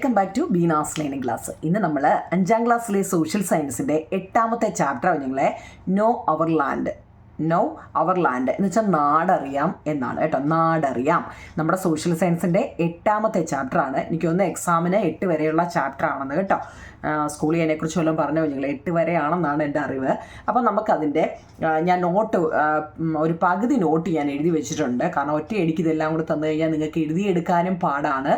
Welcome back to Beena's learning class. ഇന്ന് നമ്മൾ 5ാം ക്ലാസ്സിലെ സോഷ്യൽ സയൻസിൻ്റെ 8ാമത്തെ ചാപ്റ്ററാണ് നിങ്ങളെ know our land. Know our land എന്ന് വെച്ചാൽ നാടറിയാം എന്നാണ് കേട്ടോ. നാടറിയാം നമ്മുടെ സോഷ്യൽ സയൻസിൻ്റെ 8ാമത്തെ ചാപ്റ്ററാണ്. എനിക്കൊന്ന് എക്സാമിന് 8 വരെയുള്ള ചാപ്റ്റർ ആണെന്ന് കേട്ടോ. സ്കൂളിൽ അതിനെക്കുറിച്ച് വല്ലതും പറഞ്ഞു നിങ്ങൾ 8 വരെയാണെന്നാണ് എൻ്റെ അറിവ്. അപ്പം നമുക്കതിൻ്റെ ഞാൻ നോട്ട് ഒരു പകുതി നോട്ട് ഞാൻ എഴുതി വെച്ചിട്ടുണ്ട്. കാരണം ഒറ്റയടിക്ക് ഇതെല്ലാം കൂടി തന്നു കഴിഞ്ഞാൽ നിങ്ങൾക്ക് എഴുതിയെടുക്കാനും പാടാണ്,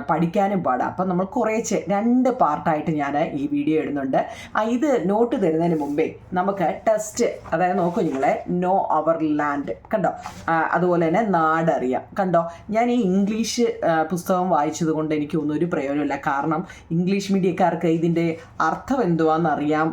പഠിക്കാനും പാടാണ്. അപ്പം നമ്മൾ കുറേച്ച് 2 പാർട്ടായിട്ട് ഞാൻ ഈ വീഡിയോ ഇടുന്നുണ്ട്. ഇത് നോട്ട് തരുന്നതിന് മുമ്പേ നമുക്ക് ടെസ്റ്റ്, അതായത് നോക്കൂ നിങ്ങളെ, നോ അവർ ലാൻഡ് കണ്ടോ, അതുപോലെ തന്നെ നാടറിയാം കണ്ടോ. ഞാൻ ഈ ഇംഗ്ലീഷ് പുസ്തകം വായിച്ചത് കൊണ്ട് എനിക്കൊന്നും ഒരു പ്രയോജനമില്ല. കാരണം ഇംഗ്ലീഷ് മീഡിയക്കാർക്ക് ഇതിൻ്റെ അർത്ഥം എന്തുവാണെന്നറിയാം.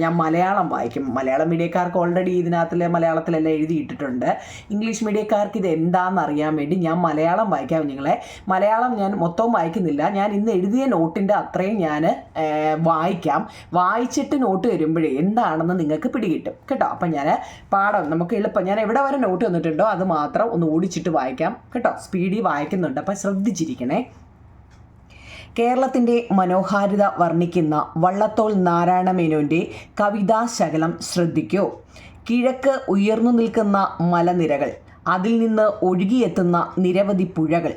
ഞാൻ മലയാളം വായിക്കും. മലയാളം മീഡിയക്കാർക്ക് ഓൾറെഡി ഇതിനകത്തിൽ മലയാളത്തിലെല്ലാം എഴുതിയിട്ടിട്ടുണ്ട്. ഇംഗ്ലീഷ് മീഡിയക്കാർക്ക് ഇത് എന്താണെന്ന് അറിയാൻ വേണ്ടി ഞാൻ മലയാളം വായിക്കാം നിങ്ങളെ. മലയാളം ഞാൻ മൊത്തവും വായിക്കുന്നില്ല, ഞാൻ ഇന്ന് എഴുതിയ നോട്ടിൻ്റെ അത്രയും ഞാൻ വായിക്കാം. വായിച്ചിട്ട് നോട്ട് വരുമ്പോഴേ എന്താണെന്ന് നിങ്ങൾക്ക് പിടികിട്ടും കേട്ടോ. അപ്പം ഞാൻ പാഠം നമുക്ക് എളുപ്പം, ഞാൻ എവിടെ വരെ നോട്ട് വന്നിട്ടുണ്ടോ അത് മാത്രം ഒന്ന് ഓടിച്ചിട്ട് വായിക്കാം കേട്ടോ. സ്പീഡിൽ വായിക്കുന്നുണ്ട്, അപ്പം ശ്രദ്ധിച്ചിരിക്കണേ. കേരളത്തിൻ്റെ മനോഹാരിത വർണ്ണിക്കുന്ന വള്ളത്തോൾ നാരായണമേനോൻ്റെ കവിതാശകലം ശ്രദ്ധിക്കൂ. കിഴക്ക് ഉയർന്നു നിൽക്കുന്ന മലനിരകൾ, അതിൽ നിന്ന് ഒഴുകിയെത്തുന്ന നിരവധി പുഴകൾ,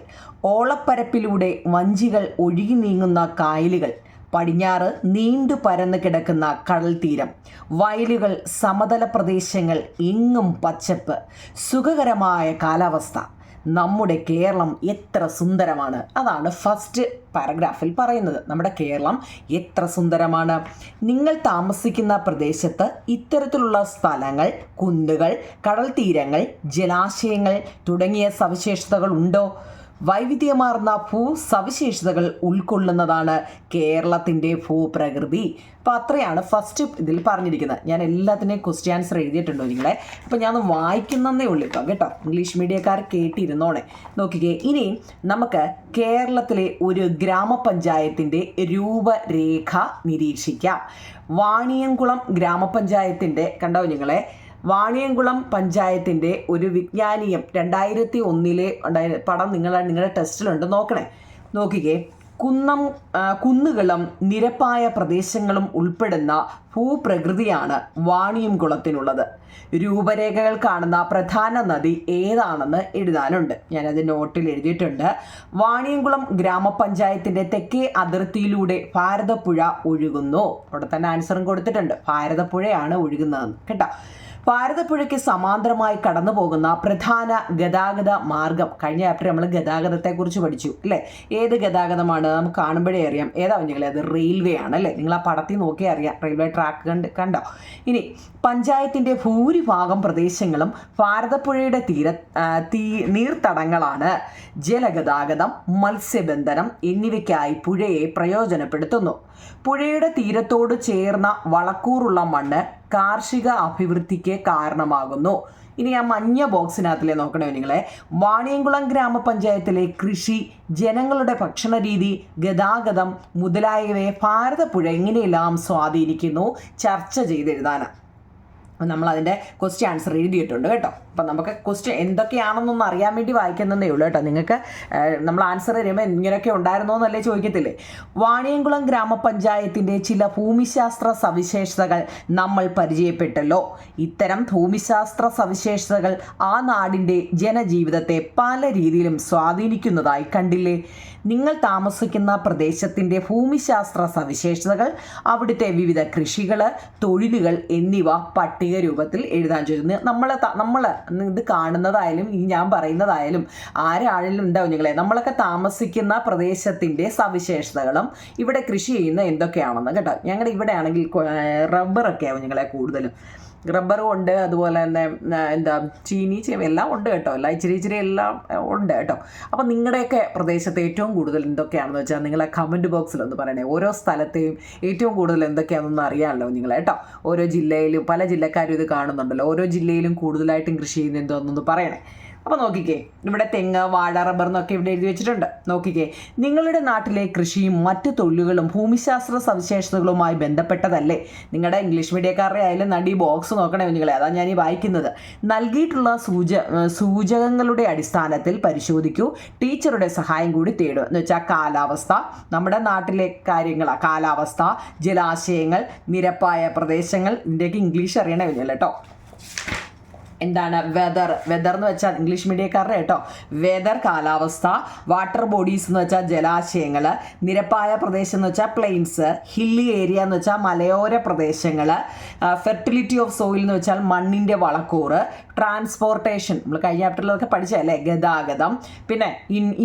ഓളപ്പരപ്പിലൂടെ വഞ്ചികൾ ഒഴുകി നീങ്ങുന്ന കായലുകൾ, പടിഞ്ഞാറ് നീണ്ടു പരന്നു കിടക്കുന്ന കടൽ തീരം, വയലുകൾ, സമതല പ്രദേശങ്ങൾ, എങ്ങും പച്ചപ്പ്, സുഖകരമായ കാലാവസ്ഥ. നമ്മുടെ കേരളം എത്ര സുന്ദരമാണ്. അതാണ് ഫസ്റ്റ് പാരഗ്രാഫിൽ പറയുന്നത്. നമ്മുടെ കേരളം എത്ര സുന്ദരമാണ്. നിങ്ങൾ താമസിക്കുന്ന പ്രദേശത്ത് ഇത്തരത്തിലുള്ള സ്ഥലങ്ങൾ, കുന്നുകൾ, കടൽ തീരങ്ങൾ, ജലാശയങ്ങൾ തുടങ്ങിയ സവിശേഷതകൾ ഉണ്ടോ? വൈവിധ്യമാർന്ന ഭൂസവിശേഷതകൾ ഉൾക്കൊള്ളുന്നതാണ് കേരളത്തിൻ്റെ ഭൂപ്രകൃതി. അപ്പോൾ അത്രയാണ് ഫസ്റ്റ് ഇതിൽ പറഞ്ഞിരിക്കുന്നത്. ഞാൻ എല്ലാത്തിൻ്റെയും ക്വസ്റ്റ്യൻ ആൻസർ എഴുതിയിട്ടുണ്ടോ നിങ്ങളെ. അപ്പോൾ ഞാൻ വായിക്കുന്നതേ ഉള്ളൂ ഇപ്പം കേട്ടോ. ഇംഗ്ലീഷ് മീഡിയക്കാർ കേട്ടിരുന്നോണേ. നോക്കിക്കേ, ഇനി നമുക്ക് കേരളത്തിലെ ഒരു ഗ്രാമപഞ്ചായത്തിൻ്റെ രൂപരേഖ നിരീക്ഷിക്കാം. വാണിയംകുളം ഗ്രാമപഞ്ചായത്തിൻ്റെ കണ്ടോ നിങ്ങളെ, വാണിയംകുളം പഞ്ചായത്തിൻ്റെ ഒരു വിജ്ഞാനീയം 2001 ഉണ്ടായ പടം നിങ്ങളുടെ ടെസ്റ്റിലുണ്ട്, നോക്കണേ. നോക്കിക്കേ, കുന്നുകളും നിരപ്പായ പ്രദേശങ്ങളും ഉൾപ്പെടുന്ന ഭൂപ്രകൃതിയാണ് വാണിയംകുളത്തിനുള്ളത്. രൂപരേഖകൾ കാണുന്ന പ്രധാന നദി ഏതാണെന്ന് എഴുതാനുണ്ട്. ഞാനത് നോട്ടിൽ എഴുതിയിട്ടുണ്ട്. വാണിയംകുളം ഗ്രാമപഞ്ചായത്തിൻ്റെ തെക്കേ അതിർത്തിയിലൂടെ ഭാരതപ്പുഴ ഒഴുകുന്നു. അവിടെ തന്നെ ആൻസറും കൊടുത്തിട്ടുണ്ട്, ഭാരതപ്പുഴയാണ് ഒഴുകുന്നതെന്ന് കേട്ടോ. ഭാരതപ്പുഴയ്ക്ക് സമാന്തരമായി കടന്നു പോകുന്ന പ്രധാന ഗതാഗത മാർഗം, കഴിഞ്ഞ ചാപ്റ്റർ നമ്മൾ ഗതാഗതത്തെക്കുറിച്ച് പഠിച്ചു അല്ലേ. ഏത് ഗതാഗതമാണ് നമുക്ക് കാണുമ്പോഴേ അറിയാം. ഏതാ കുഞ്ഞുങ്ങളെ, അത് റെയിൽവേ ആണ് അല്ലേ. നിങ്ങൾ ആ പടത്തിൽ നോക്കിയാൽ അറിയാം, റെയിൽവേ ട്രാക്ക് കണ്ടോ. ഇനി പഞ്ചായത്തിൻ്റെ ഭൂരിഭാഗം പ്രദേശങ്ങളും ഭാരതപ്പുഴയുടെ നീർത്തടങ്ങളാണ്. ജലഗതാഗതം, മത്സ്യബന്ധനം എന്നിവയ്ക്കായി പുഴയെ പ്രയോജനപ്പെടുത്തുന്നു. പുഴയുടെ തീരത്തോട് ചേർന്ന വളക്കൂറുള്ള മണ്ണ് കാർഷിക അഭിവൃദ്ധിക്ക് കാരണമാകുന്നു. ഇനി ആ മഞ്ഞ ബോക്സിനകത്തിലെ നോക്കണേ നിങ്ങളെ, വാണിയംകുളം ഗ്രാമപഞ്ചായത്തിലെ കൃഷി, ജനങ്ങളുടെ ഭക്ഷണ രീതി, ഗതാഗതം മുതലായവയെ ഭാരതപ്പുഴ എങ്ങനെയെല്ലാം സ്വാധീനിക്കുന്നു ചർച്ച ചെയ്തെഴുതാനാണ്. നമ്മളതിൻ്റെ ക്വസ്റ്റ്യൻ ആൻസർ എഴുതിയിട്ടുണ്ട് കേട്ടോ. അപ്പം നമുക്ക് ക്വസ്റ്റ്യൻ എന്തൊക്കെയാണെന്നൊന്ന് അറിയാൻ വേണ്ടി വായിക്കുന്നതേ ഉള്ളൂ കേട്ടോ. നിങ്ങൾക്ക് നമ്മൾ ആൻസർ തരുമ്പോൾ ഇങ്ങനെയൊക്കെ ഉണ്ടായിരുന്നോ എന്നല്ലേ ചോദിക്കത്തില്ലേ. വാണിയംകുളം ഗ്രാമപഞ്ചായത്തിൻ്റെ ചില ഭൂമിശാസ്ത്ര സവിശേഷതകൾ നമ്മൾ പരിചയപ്പെട്ടല്ലോ. ഇത്തരം ഭൂമിശാസ്ത്ര സവിശേഷതകൾ ആ നാടിൻ്റെ ജനജീവിതത്തെ പല രീതിയിലും സ്വാധീനിക്കുന്നതായി കണ്ടില്ലേ. നിങ്ങൾ താമസിക്കുന്ന പ്രദേശത്തിൻ്റെ ഭൂമിശാസ്ത്ര സവിശേഷതകൾ, അവിടുത്തെ വിവിധ കൃഷികൾ, തൊഴിലുകൾ എന്നിവ പട്ടിക രൂപത്തിൽ എഴുതാൻ ചോദിക്കുന്നു. നമ്മൾ ഇത് കാണുന്നതായാലും ഈ ഞാൻ പറയുന്നതായാലും ആരാണെങ്കിലും ഉണ്ടാവും നിങ്ങളെ, നമ്മളൊക്കെ താമസിക്കുന്ന പ്രദേശത്തിൻ്റെ സവിശേഷതകളും ഇവിടെ കൃഷി ചെയ്യുന്ന എന്തൊക്കെയാണെന്ന് കേട്ടോ. ഞങ്ങളുടെ ഇവിടെ ആണെങ്കിൽ റബ്ബറൊക്കെ ആവും നിങ്ങളെ കൂടുതലും. റബ്ബറും ഉണ്ട്, അതുപോലെ തന്നെ ചീനി എല്ലാം ഉണ്ട് കേട്ടോ. എല്ലാം ഇച്ചിരി എല്ലാം ഉണ്ട് കേട്ടോ. അപ്പം നിങ്ങളുടെയൊക്കെ പ്രദേശത്ത് ഏറ്റവും കൂടുതൽ എന്തൊക്കെയാണെന്ന് വെച്ചാൽ നിങ്ങളെ കമൻറ്റ് ബോക്സിലൊന്ന് പറയണേ. ഓരോ സ്ഥലത്തെയും ഏറ്റവും കൂടുതൽ എന്തൊക്കെയാണെന്ന് അറിയാമല്ലോ നിങ്ങൾ കേട്ടോ. ഓരോ ജില്ലയിലും പല ജില്ലക്കാരും ഇത് കാണുന്നുണ്ടല്ലോ. ഓരോ ജില്ലയിലും കൂടുതലായിട്ടും കൃഷി ചെയ്യുന്ന എന്തോന്നൊന്ന് പറയണേ. അപ്പോൾ നോക്കിക്കേ, ഇവിടെ തെങ്ങ്, വാഴ, റബ്ബർ എന്നൊക്കെ ഇവിടെ എഴുതി വെച്ചിട്ടുണ്ട്. നോക്കിക്കേ, നിങ്ങളുടെ നാട്ടിലെ കൃഷിയും മറ്റ് തൊഴിലുകളും ഭൂമിശാസ്ത്ര സവിശേഷതകളുമായി ബന്ധപ്പെട്ടതല്ലേ? നിങ്ങളുടെ ഇംഗ്ലീഷ് മീഡിയക്കാരുടെ ആയാലും നടി ബോക്സ് നോക്കണേ കുഞ്ഞുങ്ങളെ, അതാണ് ഞാൻ ഈ വായിക്കുന്നത്. നൽകിയിട്ടുള്ള സൂചകങ്ങളുടെ അടിസ്ഥാനത്തിൽ പരിശോധിക്കൂ, ടീച്ചറുടെ സഹായം കൂടി തേടുക. എന്ന് വെച്ചാൽ കാലാവസ്ഥ, നമ്മുടെ നാട്ടിലെ കാര്യങ്ങളാണ്, കാലാവസ്ഥ, ജലാശയങ്ങൾ, നിരപ്പായ പ്രദേശങ്ങൾ, ഇതിൻ്റെയൊക്കെ ഇംഗ്ലീഷ് അറിയണേ കുഞ്ഞല്ലേ കേട്ടോ. എന്താണ് വെതർ എന്ന് വെച്ചാൽ ഇംഗ്ലീഷ് മീഡിയക്കാരുടെ കേട്ടോ. വെതർ കാലാവസ്ഥ, വാട്ടർ ബോഡീസ് എന്ന് വെച്ചാൽ ജലാശയങ്ങൾ, നിരപ്പായ പ്രദേശം എന്ന് വെച്ചാൽ പ്ലെയിൻസ്, ഹില്ലി ഏരിയ എന്ന് വെച്ചാൽ മലയോര പ്രദേശങ്ങൾ, ഫെർട്ടിലിറ്റി ഓഫ് സോയിൽ എന്ന് വെച്ചാൽ മണ്ണിൻ്റെ വളക്കൂറ്, ട്രാൻസ്പോർട്ടേഷൻ നമ്മൾ കഴിഞ്ഞ ചാപ്റ്ററിലൊക്കെ പഠിച്ചല്ലേ, ഗതാഗതം, പിന്നെ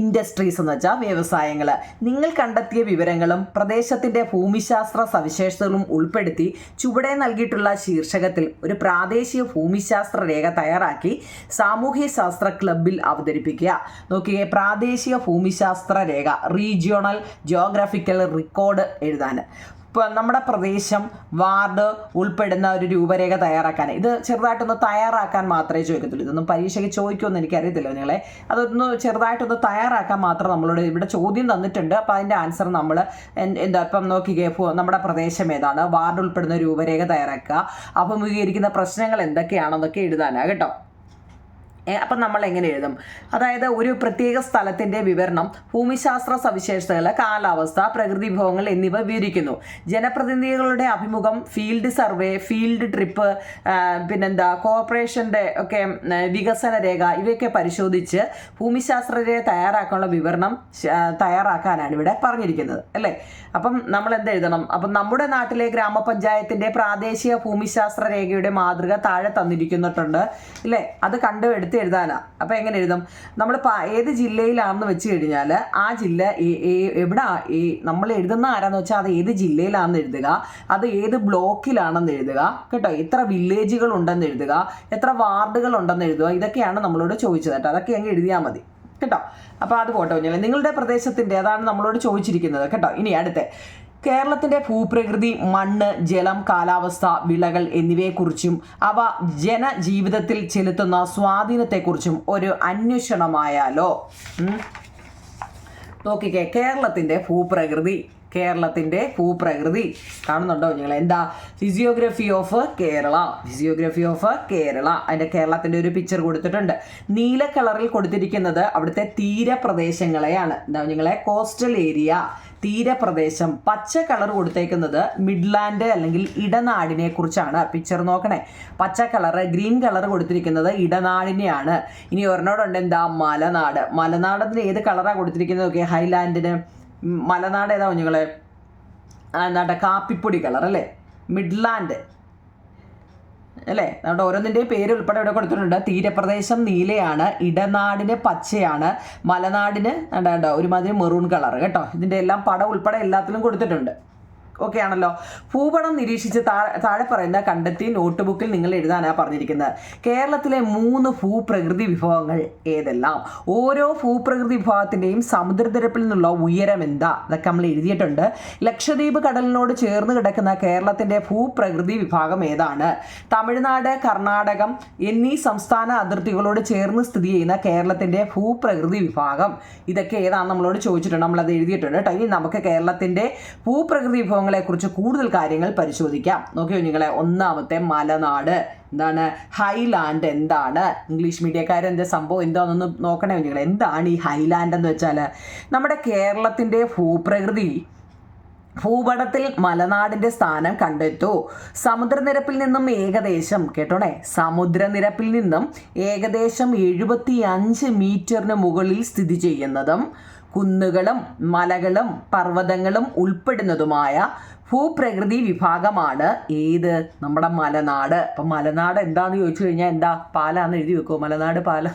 ഇൻഡസ്ട്രീസ് എന്ന് വെച്ചാൽ വ്യവസായങ്ങൾ. നിങ്ങൾ കണ്ടെത്തിയ വിവരങ്ങളും പ്രദേശത്തിൻ്റെ ഭൂമിശാസ്ത്ര സവിശേഷതകളും ഉൾപ്പെടുത്തി ചുവടെ നൽകിയിട്ടുള്ള ശീർഷകത്തിൽ ഒരു പ്രാദേശിക ഭൂമിശാസ്ത്ര രേഖ തയ്യാറാക്കി സാമൂഹ്യ ശാസ്ത്ര ക്ലബിൽ അവതരിപ്പിക്കുക. നോക്കിയേ, പ്രാദേശിക ഭൂമിശാസ്ത്ര രേഖ, റീജിയോണൽ ജിയോഗ്രാഫിക്കൽ റെക്കോർഡ് എഴുതാൻ. ഇപ്പോൾ നമ്മുടെ പ്രദേശം, വാർഡ് ഉൾപ്പെടുന്ന ഒരു രൂപരേഖ തയ്യാറാക്കാൻ, ഇത് ചെറുതായിട്ടൊന്ന് തയ്യാറാക്കാൻ മാത്രമേ ചോദിക്കത്തുള്ളൂ. ഇതൊന്നും പരീക്ഷയ്ക്ക് ചോദിക്കുമെന്ന് എനിക്കറിയത്തില്ല നിങ്ങളെ. അതൊന്ന് ചെറുതായിട്ടൊന്ന് തയ്യാറാക്കാൻ മാത്രം നമ്മളോട് ഇവിടെ ചോദ്യം തന്നിട്ടുണ്ട്. അപ്പോൾ അതിൻ്റെ ആൻസർ നമ്മൾ ഇപ്പം നോക്കിക്കേ, നമ്മുടെ പ്രദേശം ഏതാണ്, വാർഡ് ഉൾപ്പെടുന്ന രൂപരേഖ തയ്യാറാക്കുക, അഭിമുഖീകരിക്കുന്ന പ്രശ്നങ്ങൾ എന്തൊക്കെയാണെന്നൊക്കെ എഴുതാനാണ് കേട്ടോ. അപ്പം നമ്മൾ എങ്ങനെ എഴുതും? അതായത് ഒരു പ്രത്യേക സ്ഥലത്തിൻ്റെ വിവരണം, ഭൂമിശാസ്ത്ര സവിശേഷതകൾ, കാലാവസ്ഥ, പ്രകൃതി വിഭവങ്ങൾ എന്നിവ വിവരിക്കുന്നു. ജനപ്രതിനിധികളുടെ അഭിമുഖം, ഫീൽഡ് സർവേ, ഫീൽഡ് ട്രിപ്പ്, പിന്നെന്താ കോർപ്പറേഷൻ്റെ ഒക്കെ വികസന രേഖ, ഇവയൊക്കെ പരിശോധിച്ച് ഭൂമിശാസ്ത്ര രേഖ തയ്യാറാക്കാനുള്ള വിവരണം തയ്യാറാക്കാനാണ് ഇവിടെ പറഞ്ഞിരിക്കുന്നത് അല്ലേ. അപ്പം നമ്മൾ എന്ത് എഴുതണം? അപ്പം നമ്മുടെ നാട്ടിലെ ഗ്രാമപഞ്ചായത്തിൻ്റെ പ്രാദേശിക ഭൂമിശാസ്ത്ര രേഖയുടെ മാതൃക താഴെ തന്നിരിക്കുന്നിട്ടുണ്ട് ഇല്ലേ, അത് കണ്ടുപിടുത്തി എഴുതാനാ. അപ്പോൾ എങ്ങനെ എഴുതും? നമ്മൾ ഏത് ജില്ലയിലാണെന്ന് വെച്ച് കഴിഞ്ഞാൽ ആ ജില്ല എവിടെ നമ്മൾ എഴുതുന്ന ആരാന്ന് വെച്ചാൽ അത് ഏത് ജില്ലയിലാണെന്ന് എഴുതുക, അത് ഏത് ബ്ലോക്കിലാണെന്ന് എഴുതുക കേട്ടോ, എത്ര വില്ലേജുകൾ ഉണ്ടെന്ന് എഴുതുക, എത്ര വാർഡുകൾ ഉണ്ടെന്ന് എഴുതുക. ഇതൊക്കെയാണ് നമ്മളോട് ചോദിച്ചത് കേട്ടോ. അതൊക്കെ അങ്ങ് എഴുതിയാൽ മതി കേട്ടോ. അപ്പോൾ അത് പോട്ടെ കുഞ്ഞാലേ, നിങ്ങളുടെ പ്രദേശത്തിൻ്റെ അതാണ് നമ്മളോട് ചോദിച്ചിരിക്കുന്നത് കേട്ടോ. ഇനി അടുത്ത, കേരളത്തിൻ്റെ ഭൂപ്രകൃതി, മണ്ണ്, ജലം, കാലാവസ്ഥ, വിളകൾ എന്നിവയെക്കുറിച്ചും അവ ജനജീവിതത്തിൽ ചെലുത്തുന്ന സ്വാധീനത്തെക്കുറിച്ചും ഒരു അന്വേഷണമായാലോ. നോക്കിക്കേ, കേരളത്തിൻ്റെ ഭൂപ്രകൃതി കാണുന്നുണ്ടോ നിങ്ങൾ? എന്താ? Physiography of Kerala. അതിൻ്റെ കേരളത്തിൻ്റെ ഒരു പിക്ചർ കൊടുത്തിട്ടുണ്ട്. നീല കളറിൽ കൊടുത്തിരിക്കുന്നത് അവിടുത്തെ തീരപ്രദേശങ്ങളെയാണ്. എന്താ നിങ്ങളെ? കോസ്റ്റൽ ഏരിയ, തീരപ്രദേശം. പച്ച കളർ കൊടുത്തേക്കുന്നത് മിഡ്ലാൻഡ് അല്ലെങ്കിൽ ഇടനാടിനെ കുറിച്ചാണ്. പിക്ചർ നോക്കണേ, പച്ച കളറ്, ഗ്രീൻ കളർ കൊടുത്തിരിക്കുന്നത് ഇടനാടിനെയാണ്. ഇനി ഒരെണ്ണോടുണ്ട്, എന്താ? മലനാടത്തിന് ഏത് കളറാണ് കൊടുത്തിരിക്കുന്നത്? ഓക്കെ, ഹൈലാൻഡിന്. മലനാട് ഏതാ കുഞ്ഞുങ്ങളെ? എന്താ? കാപ്പിപ്പൊടി കളർ അല്ലേ. മിഡ്ലാൻഡ് അല്ലേ. നമ്മുടെ ഓരോന്നിൻ്റെയും പേര് ഉൾപ്പെടെ ഇവിടെ കൊടുത്തിട്ടുണ്ട്. തീരപ്രദേശം നീലയാണ്, ഇടനാടിന് പച്ചയാണ്, മലനാടിന് ഒരുമാതിരി മെറൂൺ കളർ കേട്ടോ. ഇതിൻ്റെ എല്ലാം പടം ഉൾപ്പെടെ എല്ലാത്തിലും കൊടുത്തിട്ടുണ്ട്. ഓക്കെ ആണല്ലോ. ഭൂപടം നിരീക്ഷിച്ച് താഴെ പറയുന്ന കണ്ടെത്തി നോട്ട് ബുക്കിൽ നിങ്ങൾ എഴുതാനാണ് പറഞ്ഞിരിക്കുന്നത്. കേരളത്തിലെ 3 ഭൂപ്രകൃതി വിഭവങ്ങൾ ഏതെല്ലാം? ഓരോ ഭൂപ്രകൃതി വിഭാഗത്തിൻ്റെയും സമുദ്രനിരപ്പിൽ നിന്നുള്ള ഉയരം എന്താ? അതൊക്കെ നമ്മൾ എഴുതിയിട്ടുണ്ട്. ലക്ഷദ്വീപ് കടലിനോട് ചേർന്ന് കിടക്കുന്ന കേരളത്തിൻ്റെ ഭൂപ്രകൃതി വിഭാഗം ഏതാണ്? തമിഴ്നാട്, കർണാടകം എന്നീ സംസ്ഥാന അതിർത്തികളോട് ചേർന്ന് സ്ഥിതി ചെയ്യുന്ന കേരളത്തിൻ്റെ ഭൂപ്രകൃതി വിഭാഗം ഇതൊക്കെ ഏതാണെന്ന് നമ്മളോട് ചോദിച്ചിട്ടുണ്ട്. നമ്മളത് എഴുതിയിട്ടുണ്ട് കേട്ടോ. ഇനി നമുക്ക് കേരളത്തിൻ്റെ ഭൂപ്രകൃതി വിഭവങ്ങൾ കുറിച്ച് കൂടുതൽ കാര്യങ്ങൾ പരിശോധിക്കാം. നോക്കിയോ നിങ്ങളെ, ഒന്നാമത്തെ മലനാട്. എന്താണ്? ഹൈലാൻഡ് എന്താണ്? ഇംഗ്ലീഷ് മീഡിയക്കാരെന്താ സംഭവം എന്താണെന്നൊന്ന് നോക്കണേ നിങ്ങളെ. എന്താണ് ഈ ഹൈലാൻഡ് എന്ന് വെച്ചാൽ? നമ്മുടെ കേരളത്തിൻ്റെ ഭൂപടത്തിൽ മലനാടിൻ്റെ സ്ഥാനം കണ്ടെത്തൂ. സമുദ്രനിരപ്പിൽ നിന്നും ഏകദേശം 75 മീറ്ററിന് മുകളിൽ സ്ഥിതി ചെയ്യുന്നതും കുന്നുകളും മലകളും പർവ്വതങ്ങളും ഉൾപ്പെടുന്നതുമായ ഭൂപ്രകൃതി വിഭാഗമാണ് ഏത്? നമ്മുടെ മലനാട്. അപ്പം മലനാട് എന്താന്ന് ചോദിച്ചു കഴിഞ്ഞാൽ എന്താ? പാലാന്ന് എഴുതി വെക്കുമോ? മലനാട് പാല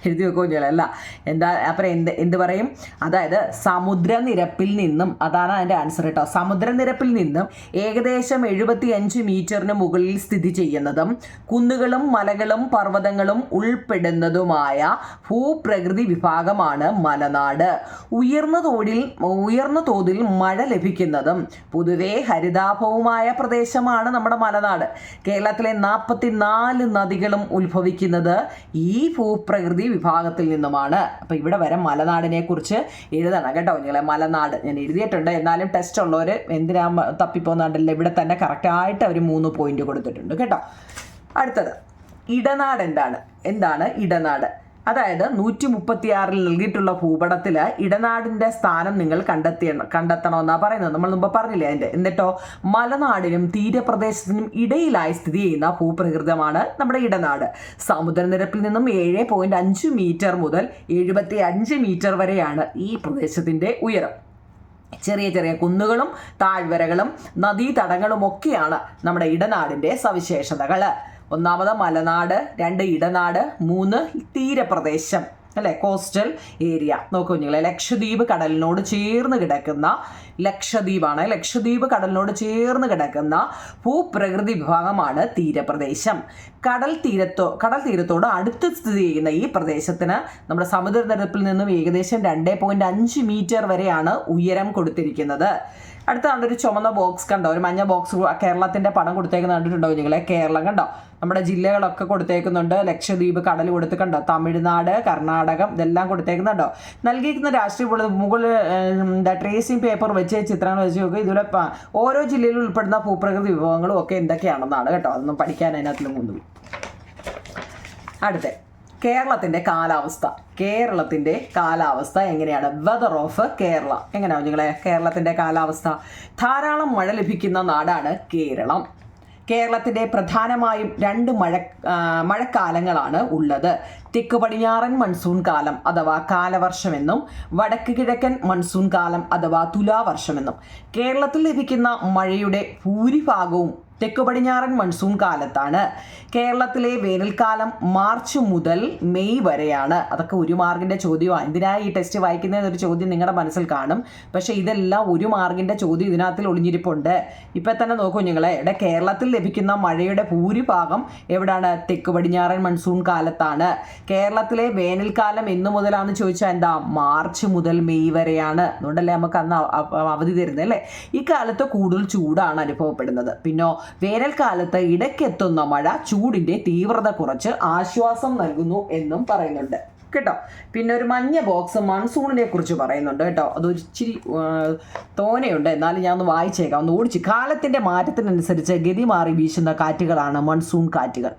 എഴുതി വെക്കുമോ? അല്ല, എന്താ? അപ്പം എന്ത് പറയും? അതായത് സമുദ്രനിരപ്പിൽ നിന്നും, അതാണ് അതിൻ്റെ ആൻസർ കേട്ടോ. സമുദ്രനിരപ്പിൽ നിന്നും ഏകദേശം 75 മീറ്ററിന് മുകളിൽ സ്ഥിതി ചെയ്യുന്നതും കുന്നുകളും മലകളും പർവ്വതങ്ങളും ഉൾപ്പെടുന്നതുമായ ഭൂപ്രകൃതി വിഭാഗമാണ് മലനാട്. ഉയർന്ന തോതിൽ മഴ ലഭിക്കുന്നതും പൊതുവേ ഹരിതാഭവുമായ പ്രദേശമാണ് നമ്മുടെ മലനാട്. കേരളത്തിലെ 44 നദികളും ഉത്ഭവിക്കുന്നത് ഈ ഭൂപ്രകൃതി വിഭാഗത്തിൽ നിന്നുമാണ്. അപ്പോൾ ഇവിടെ വരെ മലനാടിനെ കുറിച്ച് എഴുതണം കേട്ടോ നിങ്ങളെ. മലനാട് ഞാൻ എഴുതിയിട്ടുണ്ട്, എന്നാലും ടെസ്റ്റ് ഉള്ളവർ എന്തിനാ തപ്പിപ്പോന്നാണ്ടല്ലോ, ഇവിടെ തന്നെ കറക്റ്റായിട്ട് അവർ 3 പോയിന്റ് കൊടുത്തിട്ടുണ്ട് കേട്ടോ. അടുത്തത് ഇടനാട്. എന്താണ് ഇടനാട്? അതായത് 136 നൽകിയിട്ടുള്ള ഭൂപടത്തിൽ ഇടനാടിൻ്റെ സ്ഥാനം നിങ്ങൾ കണ്ടെത്തണമെന്നാണ് പറയുന്നത്. നമ്മൾ മുമ്പ് പറഞ്ഞില്ലേ അതിൻ്റെ. എന്നിട്ടോ മലനാടിനും തീരപ്രദേശത്തിനും ഇടയിലായി സ്ഥിതി ചെയ്യുന്ന ഭൂപ്രകൃതമാണ് നമ്മുടെ ഇടനാട്. സമുദ്രനിരപ്പിൽ നിന്നും 7.5 മീറ്റർ മുതൽ 75 മീറ്റർ വരെയാണ് ഈ പ്രദേശത്തിൻ്റെ ഉയരം. ചെറിയ ചെറിയ കുന്നുകളും താഴ്വരകളും നദീതടങ്ങളും ഒക്കെയാണ് നമ്മുടെ ഇടനാടിൻ്റെ സവിശേഷതകൾ. 1 മലനാട്, 2 ഇടനാട്, 3 തീരപ്രദേശം അല്ലേ, കോസ്റ്റൽ ഏരിയ. നോക്കൂ കുഞ്ഞുങ്ങളെ, ലക്ഷദ്വീപ് കടലിനോട് ചേർന്ന് കിടക്കുന്ന ലക്ഷദ്വീപ് കടലിനോട് ചേർന്ന് കിടക്കുന്ന ഭൂപ്രകൃതി വിഭാഗമാണ് തീരപ്രദേശം. കടൽ തീരത്തോട് അടുത്ത് സ്ഥിതി ചെയ്യുന്ന ഈ പ്രദേശത്തിന് നമ്മുടെ സമുദ്രനിരപ്പിൽ നിന്നും ഏകദേശം 2.5 മീറ്റർ വരെയാണ് ഉയരം കൊടുത്തിരിക്കുന്നത്. അടുത്താണ് ഒരു ചുമന്ന ബോക്സ് കണ്ടോ, ഒരു മഞ്ഞ ബോക്സ് കേരളത്തിൻ്റെ പടം കൊടുത്തേക്കുന്ന കണ്ടിട്ടുണ്ടോ നിങ്ങളെ? കേരളം കണ്ടോ, നമ്മുടെ ജില്ലകളൊക്കെ കൊടുത്തേക്കുന്നുണ്ട്. ലക്ഷദ്വീപ് കടൽ കൊടുത്ത് കണ്ടോ, തമിഴ്നാട്, കർണാടകം ഇതെല്ലാം കൊടുത്തേക്കുന്നുണ്ടോ. നൽകിയിരിക്കുന്ന രാഷ്ട്രീയ മുകളിൽ ട്രേസിംഗ് പേപ്പർ വെച്ച് ചിത്രങ്ങൾ വെച്ച് നോക്കുക. ഇതുപോലെ ഓരോ ജില്ലയിലും ഉൾപ്പെടുന്ന ഭൂപ്രകൃതി വിഭവങ്ങളും ഒക്കെ എന്തൊക്കെയാണെന്നാണ് കേട്ടോ. അതൊന്നും പഠിക്കാൻ അതിനകത്തിൽ മുന്നിൽ. അടുത്ത കേരളത്തിൻ്റെ കാലാവസ്ഥ എങ്ങനെയാണ്? വെതർ ഓഫ് കേരള എങ്ങനെയാണ് നിങ്ങളെ? കേരളത്തിൻ്റെ കാലാവസ്ഥ ധാരാളം മഴ ലഭിക്കുന്ന നാടാണ് കേരളം. കേരളത്തിൻ്റെ പ്രധാനമായും 2 മഴക്കാലങ്ങളാണ് ഉള്ളത്. തെക്ക് പടിഞ്ഞാറൻ മൺസൂൺ കാലം അഥവാ കാലവർഷമെന്നും വടക്ക് കിഴക്കൻ മൺസൂൺ കാലം അഥവാ തുലാവർഷമെന്നും. കേരളത്തിൽ ലഭിക്കുന്ന മഴയുടെ ഭൂരിഭാഗവും തെക്ക് പടിഞ്ഞാറൻ മൺസൂൺ കാലത്താണ്. കേരളത്തിലെ വേനൽക്കാലം മാർച്ച് മുതൽ മെയ് വരെയാണ്. അതൊക്കെ 1 മാർക്കിൻ്റെ ചോദ്യമാണ്. എന്തിനായി ഈ ടെസ്റ്റ് വായിക്കുന്നതെന്നൊരു ചോദ്യം നിങ്ങളുടെ മനസ്സിൽ കാണും. പക്ഷേ ഇതെല്ലാം 1 മാർക്കിൻ്റെ ചോദ്യം ഇതിനകത്തിൽ ഒളിഞ്ഞിരിപ്പുണ്ട്. ഇപ്പം തന്നെ നോക്കൂ നിങ്ങളെ, ഇവിടെ കേരളത്തിൽ ലഭിക്കുന്ന മഴയുടെ ഭൂരിഭാഗം എവിടെയാണ്? തെക്ക് പടിഞ്ഞാറൻ മൺസൂൺ കാലത്താണ്. കേരളത്തിലെ വേനൽക്കാലം എന്നു മുതലാണെന്ന് ചോദിച്ചാൽ എന്താ? മാർച്ച് മുതൽ മെയ് വരെയാണ്. അതുകൊണ്ടല്ലേ നമുക്ക് അന്ന് അവധി തരുന്നത് അല്ലേ. ഈ കാലത്ത് കൂടുതൽ ചൂടാണ് അനുഭവപ്പെടുന്നത്. പിന്നോ വേനൽക്കാലത്ത് ഇടയ്ക്കെത്തുന്ന മഴ ചൂടിൻ്റെ തീവ്രത കുറച്ച് ആശ്വാസം നൽകുന്നു എന്നും പറയുന്നുണ്ട് കേട്ടോ. പിന്നെ ഒരു മഞ്ഞ ബോക്സ് മൺസൂണിനെ കുറിച്ച് പറയുന്നുണ്ട് കേട്ടോ. അതൊരു ഇച്ചിരി തോനെയുണ്ട്, എന്നാലും ഞാൻ ഒന്ന് വായിച്ചേക്കാം, ഒന്ന് ഓടിച്ച്. കാലത്തിൻ്റെ മാറ്റത്തിനനുസരിച്ച് ഗതി മാറി വീശുന്ന കാറ്റുകളാണ് മൺസൂൺ കാറ്റുകൾ.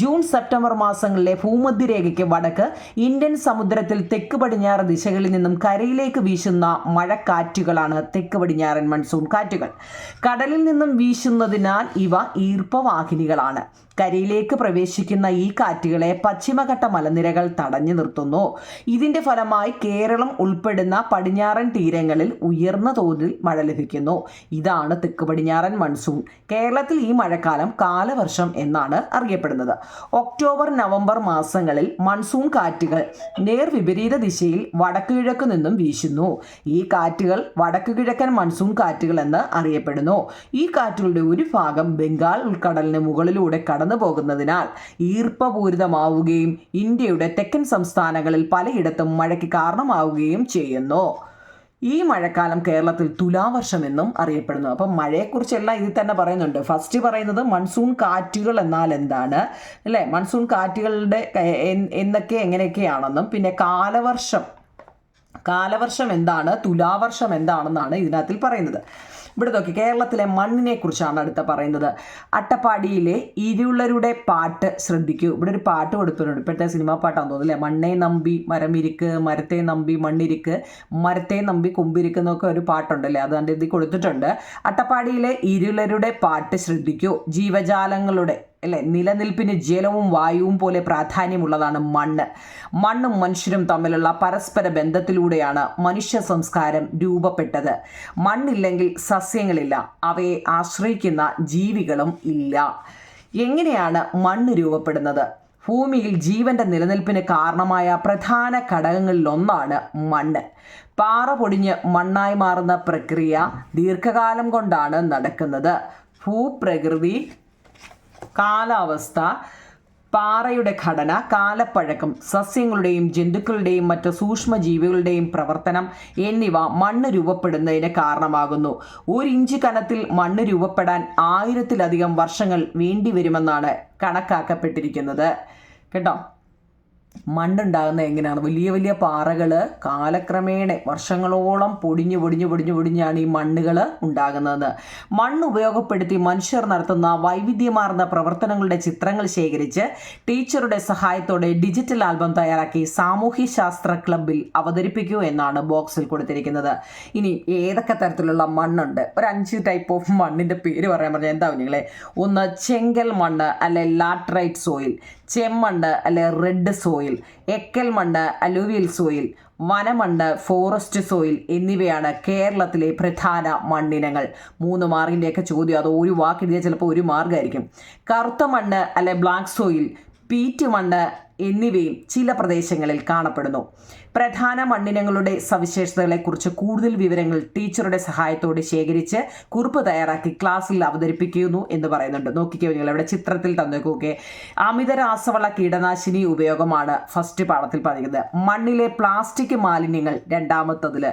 ജൂൺ സെപ്റ്റംബർ മാസങ്ങളിലെ ഭൂമധ്യരേഖയ്ക്ക് വടക്ക് ഇന്ത്യൻ സമുദ്രത്തിൽ തെക്ക് പടിഞ്ഞാറ് ദിശകളിൽ നിന്നും കരയിലേക്ക് വീശുന്ന മഴക്കാറ്റുകളാണ് തെക്ക് പടിഞ്ഞാറൻ മൺസൂൺ കാറ്റുകൾ. കടലിൽ നിന്നും വീശുന്നതിനാൽ ഇവ ഈർപ്പവാഹിനികളാണ്. കരയിലേക്ക് പ്രവേശിക്കുന്ന ഈ കാറ്റുകളെ പശ്ചിമഘട്ട മലനിരകൾ തടഞ്ഞു നിർത്തുന്നു. ഇതിന്റെ ഫലമായി കേരളം ഉൾപ്പെടുന്ന പടിഞ്ഞാറൻ തീരങ്ങളിൽ ഉയർന്ന തോതിൽ മഴ ലഭിക്കുന്നു. ഇതാണ് തെക്ക് പടിഞ്ഞാറൻ മൺസൂൺ. കേരളത്തിൽ ഈ മഴക്കാലം കാലവർഷം എന്നാണ് അറിയപ്പെടുന്നത്. ഒക്ടോബർ നവംബർ മാസങ്ങളിൽ മൺസൂൺ കാറ്റുകൾ നേർവിപരീത ദിശയിൽ വടക്ക് കിഴക്ക് നിന്നും വീശുന്നു. ഈ കാറ്റുകൾ വടക്ക് കിഴക്കൻ മൺസൂൺ കാറ്റുകൾ എന്ന് അറിയപ്പെടുന്നു. ഈ കാറ്റുകളുടെ ഒരു ഭാഗം ബംഗാൾ ഉൾക്കടലിന് മുകളിലൂടെ കടന്നു പോകുന്നതിനാൽ ഈർപ്പപൂരിതമാവുകയും ഇന്ത്യയുടെ തെക്കൻ സംസ്ഥാനങ്ങളിൽ പലയിടത്തും മഴയ്ക്ക് കാരണമാവുകയും ചെയ്യുന്നു. ഈ മഴക്കാലം കേരളത്തിൽ തുലാവർഷം എന്നും അറിയപ്പെടുന്നു. അപ്പം മഴയെക്കുറിച്ചെല്ലാം ഇതിൽ തന്നെ പറയുന്നുണ്ട്. ഫസ്റ്റ് പറയുന്നത് മൺസൂൺ കാറ്റുകൾ എന്നാൽ എന്താണ് അല്ലേ, മൺസൂൺ കാറ്റുകളുടെ എങ്ങനെയൊക്കെയാണെന്നും, പിന്നെ കാലവർഷം എന്താണ്, തുലാവർഷം എന്താണെന്നാണ് ഇതിനകത്തിൽ പറയുന്നത്. ഇവിടെ നോക്കി, കേരളത്തിലെ മണ്ണിനെ കുറിച്ചാണ് അടുത്ത പറയുന്നത്. അട്ടപ്പാടിയിലെ ഇരുളരുടെ പാട്ട് ശ്രദ്ധിക്കൂ. ഇവിടെ ഒരു പാട്ട് കൊടുത്തിട്ടുണ്ട്, ഇപ്പോഴത്തെ സിനിമാ പാട്ടാന്ന് തോന്നുന്നു അല്ലേ. മണ്ണേ നമ്പി മരമിരിക്ക്, മരത്തെ നമ്പി മണ്ണിരിക്ക്, മരത്തെ നമ്പി കൊമ്പിരിക്ക് എന്നൊക്കെ ഒരു പാട്ടുണ്ടല്ലേ, അത് അതിൻ്റെ ഇതിൽ കൊടുത്തിട്ടുണ്ട്. അട്ടപ്പാടിയിലെ ഇരുളരുടെ പാട്ട് ശ്രദ്ധിക്കൂ. ജീവജാലങ്ങളുടെ അല്ലേ നിലനിൽപ്പിന് ജലവും വായുവും പോലെ പ്രാധാന്യമുള്ളതാണ് മണ്ണ്. മണ്ണും മനുഷ്യരും തമ്മിലുള്ള പരസ്പര ബന്ധത്തിലൂടെയാണ് മനുഷ്യ സംസ്കാരം രൂപപ്പെട്ടത്. മണ്ണില്ലെങ്കിൽ സസ്യങ്ങളില്ല, അവയെ ആശ്രയിക്കുന്ന ജീവികളും ഇല്ല. എങ്ങനെയാണ് മണ്ണ് രൂപപ്പെടുന്നത്? ഭൂമിയിൽ ജീവന്റെ നിലനിൽപ്പിന് കാരണമായ പ്രധാന ഘടകങ്ങളിലൊന്നാണ് മണ്ണ്. പാറ പൊടിഞ്ഞ് മണ്ണായി മാറുന്ന പ്രക്രിയ ദീർഘകാലം കൊണ്ടാണ് നടക്കുന്നത്. ഭൂപ്രകൃതി, കാലാവസ്ഥ, പാറയുടെ ഘടന, കാലപ്പഴക്കം, സസ്യങ്ങളുടെയും ജന്തുക്കളുടെയും മറ്റ് സൂക്ഷ്മജീവികളുടെയും പ്രവർത്തനം എന്നിവ മണ്ണ് രൂപപ്പെടുന്നതിന് കാരണമാകുന്നു. 1 ഇഞ്ച് കനത്തിൽ മണ്ണ് രൂപപ്പെടാൻ 1000-ലധികം വർഷങ്ങൾ വേണ്ടിവരുമെന്നാണ് കണക്കാക്കപ്പെട്ടിരിക്കുന്നത്. കേട്ടോ, മണ്ണുണ്ടാകുന്നത് എങ്ങനെയാണ്? വലിയ വലിയ പാറകൾ കാലക്രമേണ വർഷങ്ങളോളം പൊടിഞ്ഞാണ് ഈ മണ്ണുകൾ ഉണ്ടാകുന്നത്. മണ്ണ് ഉപയോഗപ്പെടുത്തി മനുഷ്യർ നടത്തുന്ന വൈവിധ്യമാർന്ന പ്രവർത്തനങ്ങളുടെ ചിത്രങ്ങൾ ശേഖരിച്ച് ടീച്ചറുടെ സഹായത്തോടെ ഡിജിറ്റൽ ആൽബം തയ്യാറാക്കി സാമൂഹ്യശാസ്ത്ര ക്ലബിൽ അവതരിപ്പിക്കൂ എന്നാണ് ബോക്സിൽ കൊടുത്തിരിക്കുന്നത്. ഇനി ഏതൊക്കെ തരത്തിലുള്ള മണ്ണുണ്ട്? ഒരു 5 ടൈപ്പ് ഓഫ് മണ്ണിൻ്റെ പേര് പറഞ്ഞാൽ എന്താവും നിങ്ങളെ? 1 ചെങ്കൽ മണ്ണ് അല്ലെ ലാറ്ററൈറ്റ് സോയിൽ, ചെമ്മണ്ണ് അല്ലെ റെഡ് സോയിൽ, എക്കൽ മണ്ണ് അലൂവിയൽ സോയിൽ, വനമണ്ണ് ഫോറസ്റ്റ് സോയിൽ എന്നിവയാണ് കേരളത്തിലെ പ്രധാന മണ്ണിനങ്ങൾ. 3 മാർക്കിൻ്റെയൊക്കെ ചോദ്യം, അത് ഒരു വാക്കെഴുതിയാൽ ചിലപ്പോൾ 1 മാർക്കായിരിക്കും. കറുത്ത മണ്ണ് അല്ലെ ബ്ലാക്ക് സോയിൽ, പീറ്റ് മണ്ണ് എന്നിവയും ചില പ്രദേശങ്ങളിൽ കാണപ്പെടുന്നു. പ്രധാന മണ്ണിനങ്ങളുടെ സവിശേഷതകളെക്കുറിച്ച് കൂടുതൽ വിവരങ്ങൾ ടീച്ചറുടെ സഹായത്തോടെ ശേഖരിച്ച് കുറിപ്പ് തയ്യാറാക്കി ക്ലാസ്സിൽ അവതരിപ്പിക്കുന്നു എന്ന് പറയുന്നുണ്ട്. നോക്കിക്കോ നിങ്ങൾ ഇവിടെ ചിത്രത്തിൽ തന്നേക്കൊക്കെ. അമിത രാസവള കീടനാശിനി ഉപയോഗമാണ് ഫസ്റ്റ് പാഠത്തിൽ പറയുന്നത്. മണ്ണിലെ പ്ലാസ്റ്റിക് മാലിന്യങ്ങൾ രണ്ടാമത്തതിൽ.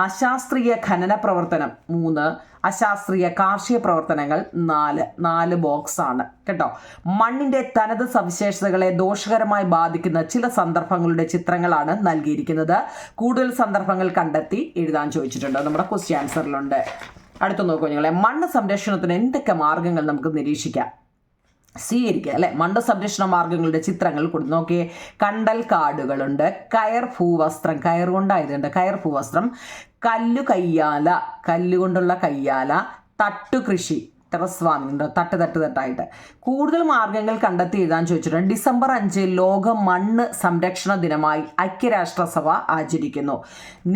അശാസ്ത്രീയ ഖനന പ്രവർത്തനം 3, അശാസ്ത്രീയ കാർഷിക പ്രവർത്തനങ്ങൾ 4 ബോക്സാണ് കേട്ടോ. മണ്ണിൻ്റെ തനത് സവിശേഷതകളെ ദോഷകരമായി ബാധിക്കുന്ന ചില സന്ദർഭങ്ങളുടെ ചിത്രങ്ങളാണ് നൽകിയിരിക്കുന്നത്. കൂടുതൽ സന്ദർഭങ്ങൾ കണ്ടെത്തി എഴുതാൻ ചോദിച്ചിട്ടുണ്ട്. നമ്മുടെ ക്വസ്റ്റ്യൻ ആൻസറിലുണ്ട്. അടുത്ത നോക്കൂ നിങ്ങളെ, മണ്ണ് സംരക്ഷണത്തിന് എന്തൊക്കെ മാർഗങ്ങൾ നമുക്ക് നിരീക്ഷിക്കാം, സ്വീകരിക്കുക അല്ലെ? മണ്ണ് സംരക്ഷണ മാർഗങ്ങളുടെ ചിത്രങ്ങൾ കൊടുത്തു നോക്കിയേ. കണ്ടൽ കാടുകളുണ്ട്, കയർ ഭൂവസ്ത്രം, കയർ കൊണ്ടായതുണ്ട്, കയർ ഭൂവസ്ത്രം, കല്ലുകൊണ്ടുള്ള കയ്യാല, തട്ടുകൃഷി, ടെറസ് ഫാമിംഗ്, തട്ടായിട്ട്. കൂടുതൽ മാർഗങ്ങൾ കണ്ടെത്തി എഴുതാൻ ചോദിച്ചിട്ടുണ്ട്. ഡിസംബർ 5 ലോക മണ്ണ് സംരക്ഷണ ദിനമായി ഐക്യരാഷ്ട്രസഭ ആചരിക്കുന്നു.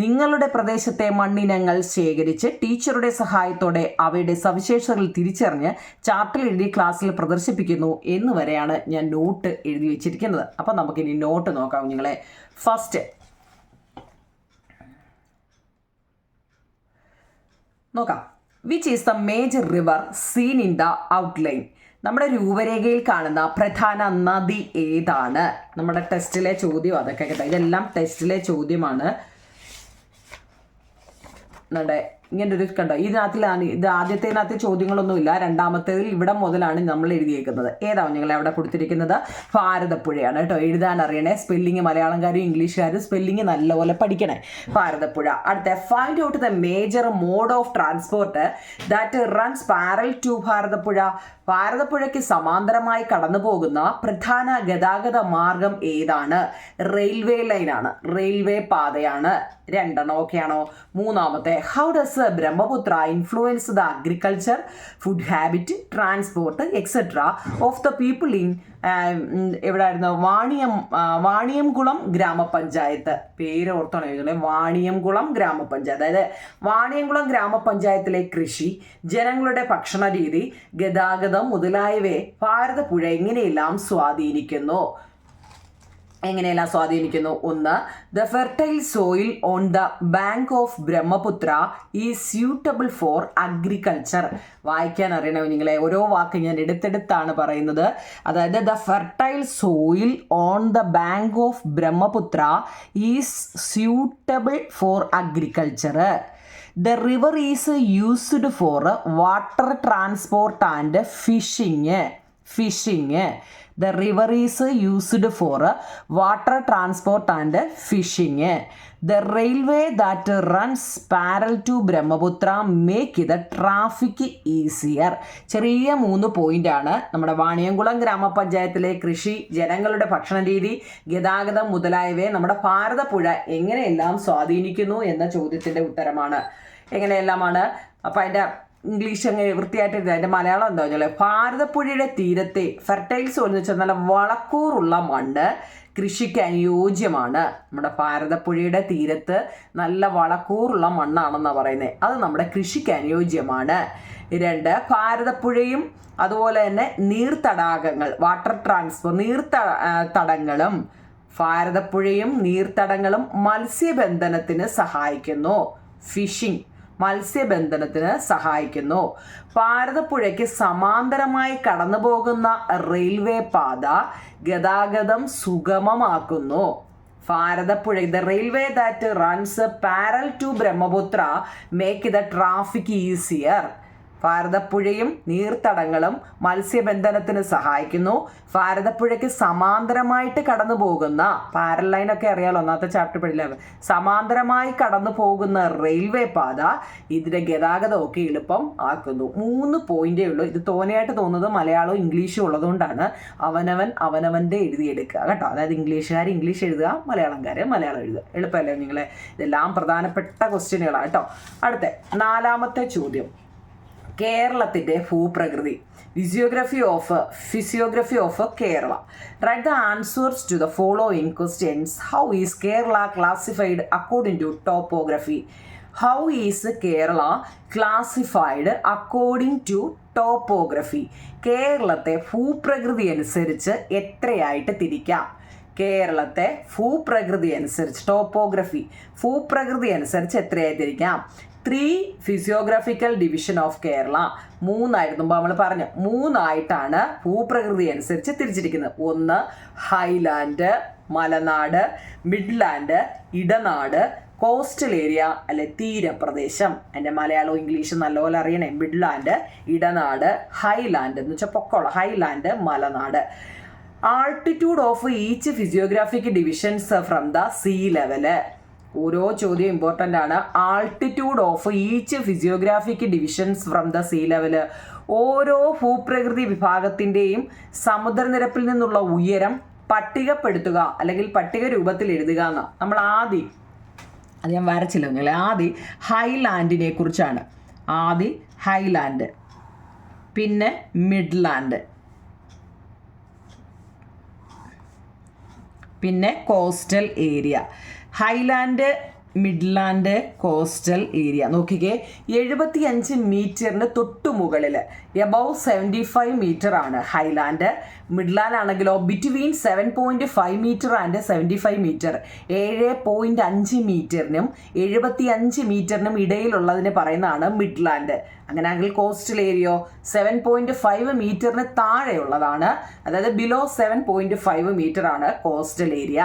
നിങ്ങളുടെ പ്രദേശത്തെ മണ്ണിനങ്ങൾ ശേഖരിച്ച് ടീച്ചറുടെ സഹായത്തോടെ അവയുടെ സവിശേഷതകൾ തിരിച്ചറിഞ്ഞ് ചാർട്ടിൽ എഴുതി ക്ലാസ്സിൽ പ്രദർശിപ്പിക്കുന്നു എന്നുവരെയാണ് ഞാൻ നോട്ട് എഴുതി വെച്ചിരിക്കുന്നത്. അപ്പം നമുക്കിനി നോട്ട് നോക്കാം നിങ്ങളെ. ഫസ്റ്റ് നോക്കാം. Which is the major river scene in the outline? നമ്മുടെ രൂപരേഖയിൽ കാണുന്ന പ്രധാന നദി ഏതാണ്? നമ്മുടെ ടെസ്റ്റിലെ ചോദ്യം അതൊക്കെ കേട്ടോ. ഇതെല്ലാം ടെസ്റ്റിലെ ചോദ്യമാണ്. നമ്മുടെ ഇങ്ങനെ ഒരു കണ്ടോ, ഇതിനകത്തിലാണ് ഇത് ആദ്യത്തേതിനകത്ത് ചോദ്യങ്ങളൊന്നുമില്ല. രണ്ടാമത്തേതിൽ ഇവിടെ മുതലാണ് നമ്മൾ എഴുതിയേക്കുന്നത്. ഏതാവും ഞങ്ങളെ അവിടെ കൊടുത്തിരിക്കുന്നത്? ഭാരതപ്പുഴയാണ് കേട്ടോ. എഴുതാൻ അറിയണേ. സ്പെല്ലിങ് മലയാളംകാരും ഇംഗ്ലീഷുകാരും സ്പെല്ലിങ് നല്ലപോലെ പഠിക്കണേ. ഭാരതപ്പുഴ. അടുത്ത find out the major mode of transport that runs parallel ഭാരതപ്പുഴ. ഭാരതപ്പുഴയ്ക്ക് സമാന്തരമായി കടന്നു പോകുന്ന പ്രധാന ഗതാഗത മാർഗം ഏതാണ്? റെയിൽവേ ലൈനാണ്, റെയിൽവേ പാതയാണ്. 2 ഓക്കെയാണോ? മൂന്നാമത്തെ, how does Brahmaputra influence the agriculture, food habit, transport etcetera of the people in എവിടെയായിരുന്നു? വാണിയംകുളം ഗ്രാമപഞ്ചായത്ത്. പേര് ഓർത്തോണം എഴുതണേ. വാണിയംകുളം ഗ്രാമപഞ്ചായത്ത്. അതായത് വാണിയംകുളം ഗ്രാമപഞ്ചായത്തിലെ കൃഷി, ജനങ്ങളുടെ ഭക്ഷണ രീതി, ഗതാഗതം മുതലായവയെ ഭാരതപ്പുഴ എങ്ങനെയെല്ലാം സ്വാധീനിക്കുന്നു? 1. The fertile soil on the bank of Brahmaputra is suitable for agriculture. വായിക്കാൻ അറിയണോ നിങ്ങളെ? ഓരോ വാക്ക് ഞാൻ എടുത്തെടുത്താണ് പറയുന്നത്. അതായത് the fertile soil on the bank of Brahmaputra is suitable for agriculture. The river is used for water transport and fishing. The river is used for water transport and fishing. The railway that runs parallel to Brahmaputra make the traffic easier. ചെറിയ 3 പോയിന്റാണ്. നമ്മുടെ വാണിയംകുളം ഗ്രാമപഞ്ചായത്തിലെ കൃഷി, ജനങ്ങളുടെ ഭക്ഷണ രീതി, ഗതാഗതം മുതലായവയെ നമ്മുടെ ഭാരതപ്പുഴ എങ്ങനെയെല്ലാം സ്വാധീനിക്കുന്നു എന്ന ചോദ്യത്തിൻ്റെ ഉത്തരമാണ്. എങ്ങനെയെല്ലാമാണ്? അപ്പം അതിൻ്റെ ഇംഗ്ലീഷ് അങ്ങനെ വൃത്തിയായിട്ട് അതിൻ്റെ മലയാളം എന്താ പറഞ്ഞാൽ, ഭാരതപ്പുഴയുടെ തീരത്തെ ഫെർട്ടൈൽ സോയിൽ എന്ന് വെച്ചാൽ നല്ല വളക്കൂറുള്ള മണ്ണ് കൃഷിക്ക് അനുയോജ്യമാണ്. നമ്മുടെ ഭാരതപ്പുഴയുടെ തീരത്ത് നല്ല വളക്കൂറുള്ള മണ്ണാണെന്നാണ് പറയുന്നത്. അത് നമ്മുടെ കൃഷിക്ക് അനുയോജ്യമാണ്. 2, ഭാരതപ്പുഴയും അതുപോലെ തന്നെ നീർത്തടാകങ്ങൾ, വാട്ടർ ട്രാൻസ്പോർട്ട്, നീർത്തടങ്ങളും ഭാരതപ്പുഴയും നീർത്തടങ്ങളും മത്സ്യബന്ധനത്തിന് സഹായിക്കുന്നു. ഫിഷിംഗ്, മത്സ്യബന്ധനത്തിന് സഹായിക്കുന്നു. ഭാരതപ്പുഴയ്ക്ക് സമാന്തരമായി കടന്നു പോകുന്ന റെയിൽവേ പാത ഗതാഗതം സുഗമമാക്കുന്നു. Bharathapuzha, the railway that runs parallel to Brahmaputra make the traffic easier. ഭാരതപ്പുഴയും നീർത്തടങ്ങളും മത്സ്യബന്ധനത്തിന് സഹായിക്കുന്നു. ഭാരതപ്പുഴയ്ക്ക് സമാന്തരമായിട്ട് കടന്നു പോകുന്ന, പാരൽ ലൈനൊക്കെ അറിയാലോ, ഒന്നാമത്തെ ചാപ്റ്റർ പഠില്ല, സമാന്തരമായി കടന്നു പോകുന്ന റെയിൽവേ പാത ഇതിൻ്റെ ഗതാഗതമൊക്കെ എളുപ്പം ആക്കുന്നു. 3 പോയിന്റേ ഉള്ളൂ. ഇത് തോനെയായിട്ട് തോന്നുന്നത് മലയാളവും ഇംഗ്ലീഷും ഉള്ളതുകൊണ്ടാണ്. അവനവൻ്റെ എഴുതിയെടുക്കുക കേട്ടോ. അതായത് ഇംഗ്ലീഷുകാർ ഇംഗ്ലീഷ് എഴുതുക, മലയാളംകാർ മലയാളം എഴുതുക. എളുപ്പമല്ലേ നിങ്ങളെ? ഇതെല്ലാം പ്രധാനപ്പെട്ട ക്വസ്റ്റ്യനുകളാണ് കേട്ടോ. അടുത്ത 4ാമത്തെ ചോദ്യം, കേരളത്തിൻ്റെ ഭൂപ്രകൃതി. Physiography of Kerala. Write the answers to the following questions. How is Kerala classified according to topography? How is Kerala classified according to topography? കേരളത്തെ ഭൂപ്രകൃതി അനുസരിച്ച് എത്രയായിട്ട് തിരിക്കാം? കേരളത്തെ ഭൂപ്രകൃതി അനുസരിച്ച്, ടോപ്പോഗ്രഫി, ഭൂപ്രകൃതി അനുസരിച്ച് എത്രയായി തിരിക്കാം? 3 ഫിസിയോഗ്രഫിക്കൽ ഡിവിഷൻ ഓഫ് കേരള. 3ആയിരുന്നു നമ്മൾ പറഞ്ഞു. 3ആയിട്ടാണ് ഭൂപ്രകൃതി അനുസരിച്ച് തിരിച്ചിരിക്കുന്നത്. 1 ഹൈലാൻഡ്, മലനാട്, മിഡ്ലാൻഡ്, ഇടനാട്, കോസ്റ്റൽ ഏരിയ അല്ലെ തീരപ്രദേശം. എൻ്റെ മലയാളവും ഇംഗ്ലീഷും നല്ലപോലെ അറിയണേ. മിഡ്ലാൻഡ്, ഇടനാട്, ഹൈലാൻഡ് എന്ന് വെച്ചാൽ പൊക്കമുള്ള ഹൈലാൻഡ്, മലനാട്. Altitude of each physiographic divisions from the sea level. ഓരോ ചോദ്യം ഇമ്പോർട്ടൻ്റ് ആണ്. Altitude of each physiographic divisions from the sea level. ഓരോ ഭൂപ്രകൃതി വിഭാഗത്തിൻ്റെയും സമുദ്രനിരപ്പിൽ നിന്നുള്ള ഉയരം പട്ടികപ്പെടുത്തുക അല്ലെങ്കിൽ പട്ടിക രൂപത്തിൽ എഴുതുക എന്നാണ്. നമ്മൾ ആദ്യം അത് ഞാൻ വരച്ചില്ല നിങ്ങളെ. ആദ്യം ഹൈലാൻഡിനെ കുറിച്ചാണ്. ആദ്യം ഹൈലാൻഡ്, പിന്നെ മിഡ്ലാൻഡ്, പിന്നെ coastal area. Highland, Midland, coastal area. നോക്കിക്കേ, 75 മീറ്ററിന് തൊട്ടു മുകളിൽ, എബവ് 75 മീറ്റർ ആണ് ഹൈലാൻഡ്. മിഡ്ലാൻഡ് ആണെങ്കിലോ ബിറ്റ്വീൻ 7.5 മീറ്റർ ആൻഡ് 75 മീറ്റർ. 7.5 മീറ്ററിനും 75 മീറ്ററിനും ഇടയിലുള്ളതിന് പറയുന്നതാണ് മിഡ്ലാൻഡ്. അങ്ങനെയാണെങ്കിൽ കോസ്റ്റൽ ഏരിയയോ 7.5 മീറ്ററിന് താഴെയുള്ളതാണ്. അതായത് ബിലോ 7.5 മീറ്റർ ആണ് കോസ്റ്റൽ ഏരിയ.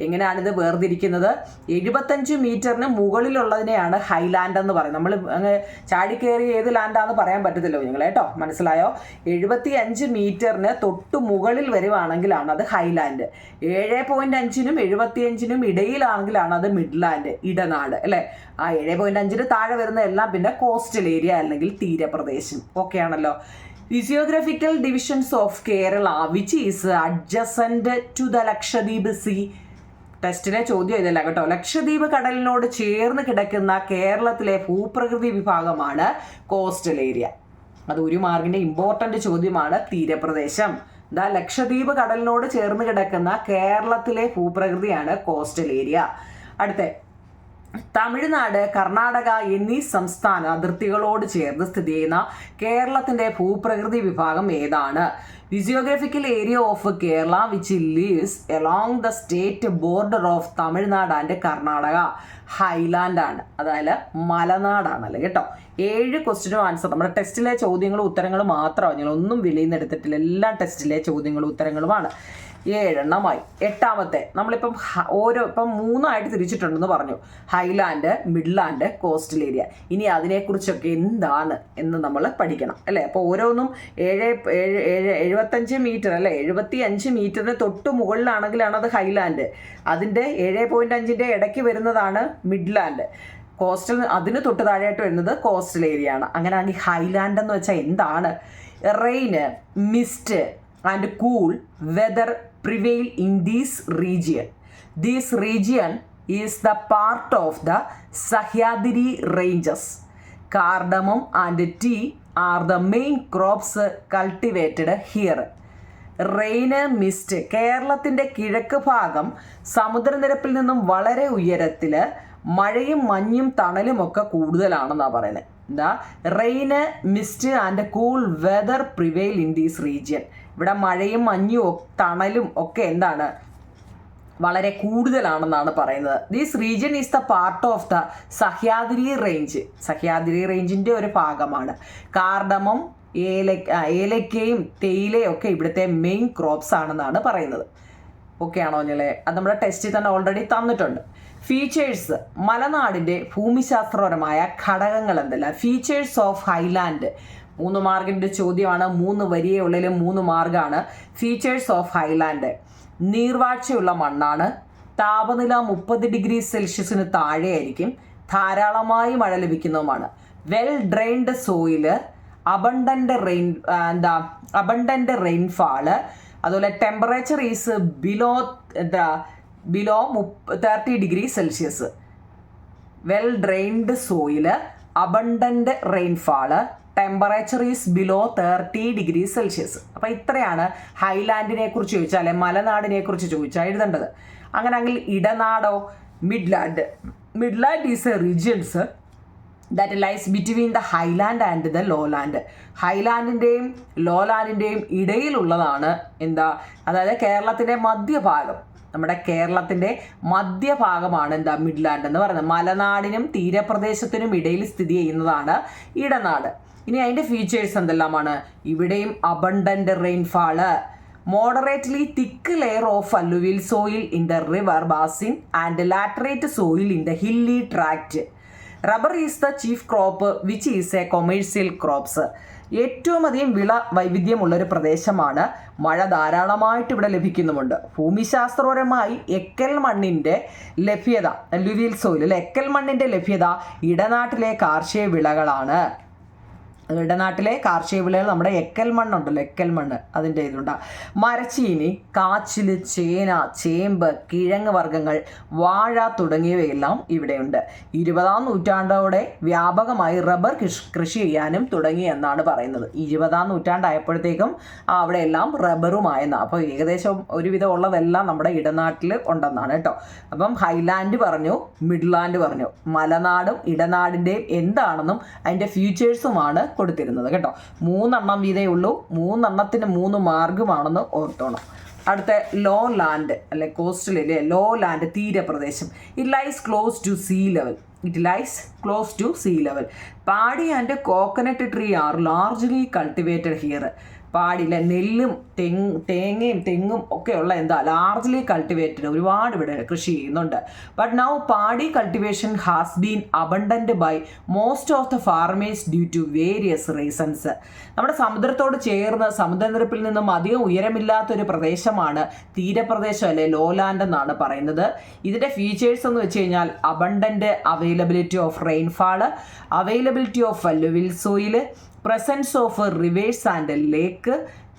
എങ്ങനെയാണിത് വേർതിരിക്കുന്നത്? 75 മീറ്ററിന് മുകളിലുള്ളതിനെയാണ് ഹൈലാൻഡ് എന്ന് പറയുന്നത്. നമ്മൾ അങ്ങ് ചാടിക്കയറി ഏത് ലാൻഡാന്ന് പറയാൻ പറ്റത്തില്ലോ നിങ്ങളെ കേട്ടോ, മനസ്സിലായോ? 75 മീറ്ററിന് തൊട്ട് മുകളിൽ വരുവാണെങ്കിലാണ് അത് ഹൈലാൻഡ്. 7.5നും 75നും ഇടയിലാണെങ്കിലാണ് അത് മിഡ്ലാൻഡ്, ഇടനാട് അല്ലേ. ആ 7.5ന് താഴെ വരുന്ന എല്ലാം പിന്നെ കോസ്റ്റൽ ഏരിയ അല്ലെങ്കിൽ തീരപ്രദേശം. ഓക്കെ ആണല്ലോ. Physiographical divisions of Kerala which is adjacent to the Lakshadweep sea. ടെസ്റ്റിലെ ചോദ്യം ഇതല്ല കേട്ടോ. ലക്ഷദ്വീപ് കടലിനോട് ചേർന്ന് കിടക്കുന്ന കേരളത്തിലെ ഭൂപ്രകൃതി വിഭാഗമാണ് കോസ്റ്റൽ ഏരിയ. അത് 1 മാർക്കിന്റെ ഇമ്പോർട്ടന്റ് ചോദ്യമാണ്. തീരപ്രദേശം. ലക്ഷദ്വീപ് കടലിനോട് ചേർന്ന് കിടക്കുന്ന കേരളത്തിലെ ഭൂപ്രകൃതിയാണ് കോസ്റ്റൽ ഏരിയ. അടുത്ത തമിഴ്നാട്, കർണാടക എന്നീ സംസ്ഥാന അതിർത്തികളോട് ചേർന്ന് സ്ഥിതി ചെയ്യുന്ന കേരളത്തിന്റെ ഭൂപ്രകൃതി വിഭാഗം ഏതാണ്? Physiographical area of Kerala which leaves along the state border of Tamil Nadu and Karnataka. Highland ആണ്, അതായത് മലനാടാണല്ലേ കേട്ടോ. 7 ക്വസ്റ്റ്യനും ആൻസർ. നമ്മുടെ ടെസ്റ്റിലെ ചോദ്യങ്ങളും ഉത്തരങ്ങളും മാത്രമാണ്, ഞങ്ങളൊന്നും വിലയിൽ നിന്ന് എടുത്തിട്ടില്ല. എല്ലാം ടെസ്റ്റിലെ ചോദ്യങ്ങളും ഉത്തരങ്ങളുമാണ്. 7 എണ്ണമായി. 8ാമത്തെ നമ്മളിപ്പം ഇപ്പം 3ആയിട്ട് തിരിച്ചിട്ടുണ്ടെന്ന് പറഞ്ഞു. Highland, Midland, coastal area. ഇനി അതിനെക്കുറിച്ചൊക്കെ എന്താണ് എന്ന് നമ്മൾ പഠിക്കണം അല്ലേ. അപ്പോൾ ഓരോന്നും 75 മീറ്റർ അല്ലേ, 75 മീറ്ററിന് തൊട്ട് മുകളിലാണെങ്കിലാണ് അത് ഹൈലാൻഡ്. അതിൻ്റെ 7.5ൻ്റെ ഇടയ്ക്ക് വരുന്നതാണ് മിഡ്ലാൻഡ്. കോസ്റ്റൽ അതിന് തൊട്ട് താഴെയായിട്ട് വരുന്നത് കോസ്റ്റൽ ഏരിയ ആണ്. അങ്ങനെയാണെങ്കിൽ ഹൈലാൻഡ് എന്ന് വെച്ചാൽ എന്താണ്? Rain, mist and cool whether prevail in this region. This region is the part of the Sahyadri ranges. Cardamom and tea are the main crops cultivated here. Rain, mist. കേരളത്തിൻ്റെ കിഴക്ക് ഭാഗം സമുദ്രനിരപ്പിൽ നിന്നും വളരെ ഉയരത്തിൽ മഴയും മഞ്ഞും തണലും ഒക്കെ കൂടുതലാണെന്നാണ് പറയുന്നത്. എന്താ? Rain, mist and cool weather prevail in these region. ഇവിടെ മഴയും മഞ്ഞും തണലും ഒക്കെ എന്താണ്? വളരെ കൂടുതലാണെന്നാണ് പറയുന്നത്. This region is the part of the Sahyadri range. Sahyadri റേഞ്ചിൻ്റെ ഒരു ഭാഗമാണ്. കാർഡമം, ഏലക്കയും തേയിലയും ഒക്കെ ഇവിടുത്തെ മെയിൻ ക്രോപ്സ് ആണെന്നാണ് പറയുന്നത്. ഓക്കെ ആണോ ഞങ്ങളെ? അത് നമ്മുടെ ടെസ്റ്റിൽ തന്നെ ഓൾറെഡി തന്നിട്ടുണ്ട്. ഫീച്ചേഴ്സ്, മലനാടിൻ്റെ ഭൂമിശാസ്ത്രപരമായ ഘടകങ്ങൾ എന്തെല്ലാം? ഫീച്ചേഴ്സ് ഓഫ് ഹൈലാൻഡ് 3 മാർക്കിൻ്റെ ചോദ്യമാണ്. 3 വരിയെ ഉള്ളിൽ 3 മാർക്കാണ്. ഫീച്ചേഴ്സ് ഓഫ് ഹൈലാൻഡ്: നീർവാഴ്ചയുള്ള മണ്ണാണ്, താപനില 30 ഡിഗ്രി സെൽഷ്യസിന് താഴെയായിരിക്കും, ധാരാളമായി മഴ ലഭിക്കുന്നതുമാണ്, well drained soil, abundant rainfall, അതുപോലെ temperature is below 30 degree Celsius. Well drained soil, abundant rainfall, temperature is below 30 degree Celsius. അപ്പോൾ ഇത്രയാണ് ഹൈലാൻഡിനെ കുറിച്ച് ചോദിച്ചാൽ, അല്ലെങ്കിൽ മലനാടിനെ കുറിച്ച് ചോദിച്ചാൽ എഴുതേണ്ടത്. അങ്ങനെയെങ്കിൽ ഇടനാടോ? Midland is a regions that lies between the highland and the lowland. ഹൈലാൻഡിൻ്റെയും ലോലാൻഡിൻ്റെയും ഇടയിലുള്ളതാണ് എന്താ? അതായത് കേരളത്തിൻ്റെ മധ്യഭാഗം. നമ്മുടെ കേരളത്തിൻ്റെ മധ്യഭാഗമാണ് എന്താ? മിഡ്ലാൻഡ് എന്ന് പറയുന്നത്. മലനാടിനും തീരപ്രദേശത്തിനും ഇടയിൽ സ്ഥിതി ചെയ്യുന്നതാണ് ഇടനാട്. ഇനി അതിൻ്റെ ഫീച്ചേഴ്സ് എന്തെല്ലാമാണ്? ഇവിടെയും abundant റെയിൻഫാള്, moderately thick layer of alluvial soil in the river basin and laterite soil in the hilly tract. Rubber is the chief crop which is a commercial crops. ഏറ്റവും അധികം വിള വൈവിധ്യമുള്ളൊരു പ്രദേശമാണ്. മഴ ധാരാളമായിട്ട് ഇവിടെ ലഭിക്കുന്നുമുണ്ട്. ഭൂമിശാസ്ത്രപരമായി എക്കൽ മണ്ണിൻ്റെ ലഭ്യത, അല്ലുവിയൽ സോയിൽ, എക്കൽ മണ്ണിൻ്റെ ലഭ്യത ഇടനാട്ടിലെ കാർഷിക വിളകളാണ്. ഇടനാട്ടിലെ കാർഷിക വിളകൾ നമ്മുടെ എക്കൽ മണ്ണുണ്ടല്ലോ, എക്കൽ മണ്ണ്, അതിൻ്റെ ഇതുണ്ടാകും. മരച്ചീനി, കാച്ചിൽ, ചേന, ചേമ്പ്, കിഴങ്ങ് വർഗ്ഗങ്ങൾ, വാഴ തുടങ്ങിയവയെല്ലാം ഇവിടെയുണ്ട്. 20-ാം നൂറ്റാണ്ടോടെ വ്യാപകമായി റബ്ബർ കൃഷി ചെയ്യാനും തുടങ്ങി എന്നാണ് പറയുന്നത്. 20-ാം നൂറ്റാണ്ടായപ്പോഴത്തേക്കും അവിടെയെല്ലാം റബ്ബറുമായെന്നാണ്. അപ്പോൾ ഏകദേശം ഒരുവിധം ഉള്ളതെല്ലാം നമ്മുടെ ഇടനാട്ടിൽ ഉണ്ടെന്നാണ് കേട്ടോ. അപ്പം ഹൈലാൻഡ് പറഞ്ഞു, മിഡ്ലാൻഡ് പറഞ്ഞു. മലനാടും ഇടനാടിൻ്റെയും എന്താണെന്നും അതിൻ്റെ ഫ്യൂച്ചേഴ്സുമാണ് കൊടുത്തിരുന്നത് കേട്ടോ. 3 വീതേ ഉള്ളൂ. 3 3 മാർഗമാണെന്ന് ഓർത്തോണം. അടുത്ത ലോ ലാൻഡ് അല്ലെ കോസ്റ്റൽ ഏരിയ, ലോ ലാൻഡ് തീരപ്രദേശം. It lies close to sea level. Paddy and coconut tree are largely cultivated here. പാടിയില്ല, നെല്ലും തേങ്ങയും തെങ്ങും ഒക്കെയുള്ള എന്താ ലാർജ്ലി കൾട്ടിവേറ്റഡ്, ഒരുപാട് ഇവിടെ കൃഷി ചെയ്യുന്നുണ്ട്. But now paddy cultivation has been abundant by most of the farmers due to various reasons. നമ്മുടെ സമുദ്രത്തോട് ചേർന്ന് സമുദ്രനിരപ്പിൽ നിന്നും അധികം ഉയരമില്ലാത്തൊരു പ്രദേശമാണ് തീരപ്രദേശം അല്ലെ ലോലാൻഡ് എന്നാണ് പറയുന്നത്. ഇതിൻ്റെ ഫീച്ചേഴ്സ് എന്ന് വെച്ച് കഴിഞ്ഞാൽ abundant availability of rainfall, availability of alluvial soil, presence of rivers and lake.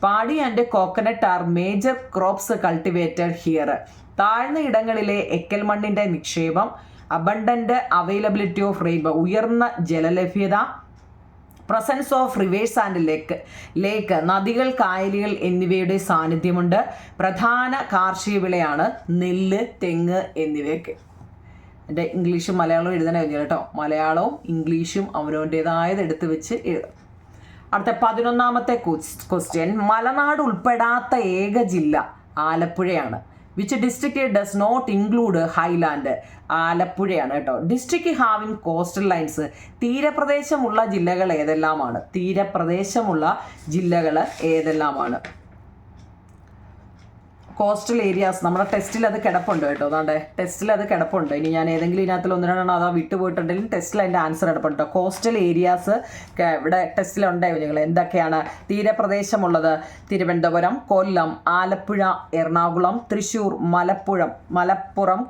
Paddy and coconut are major crops cultivated here. താഴ്ന്ന ഇടങ്ങളിലെ എക്കൽ മണ്ണിൻ്റെ നിക്ഷേപം, അബണ്ടന്റ് അവൈലബിലിറ്റി ഓഫ് റെയിൻബോ, ഉയർന്ന ജലലഭ്യത, പ്രസൻസ് ഓഫ് റിവേഴ്സ് ആൻഡ് ലേക്ക്, നദികൾ, കായലുകൾ എന്നിവയുടെ സാന്നിധ്യമുണ്ട്. പ്രധാന കാർഷിക വിളയാണ് നെല്ല്, തെങ്ങ് എന്നിവയൊക്കെ. എൻ്റെ ഇംഗ്ലീഷും മലയാളവും എഴുതാൻ കഴിഞ്ഞു കേട്ടോ. മലയാളവും ഇംഗ്ലീഷും അവനവൻ്റേതായത് എടുത്ത് വെച്ച് എഴുതാം. അടുത്ത 11ാമത്തെ ക്വസ്റ്റ്യൻ. മലനാട് ഉൾപ്പെടാത്ത ഏക ജില്ല ആലപ്പുഴയാണ്. Which district does not include highland? ആലപ്പുഴയാണ് കേട്ടോ. District having coastal lines. തീരപ്രദേശമുള്ള ജില്ലകൾ ഏതെല്ലാമാണ്? കോസ്റ്റൽ ഏരിയാസ് നമ്മുടെ ടെസ്റ്റിൽ അത് കിടപ്പുണ്ട് കേട്ടോ. അതാണ്ട് ടെസ്റ്റിൽ അത് കിടപ്പുണ്ട്. ഇനി ഞാൻ ഏതെങ്കിലും ഇതിനകത്തിൽ 1-2 അതാ വിട്ടുപോയിട്ടുണ്ടെങ്കിലും ടെസ്റ്റിൽ അതിൻ്റെ ആൻസർ കിടപ്പുണ്ട്. കോസ്റ്റൽ ഏരിയാസ് ഇവിടെ ടെസ്റ്റിലുണ്ടായോ നിങ്ങൾ? എന്തൊക്കെയാണ് തീരപ്രദേശമുള്ളത്? തിരുവനന്തപുരം, കൊല്ലം, ആലപ്പുഴ, എറണാകുളം, തൃശ്ശൂർ, മലപ്പുറം,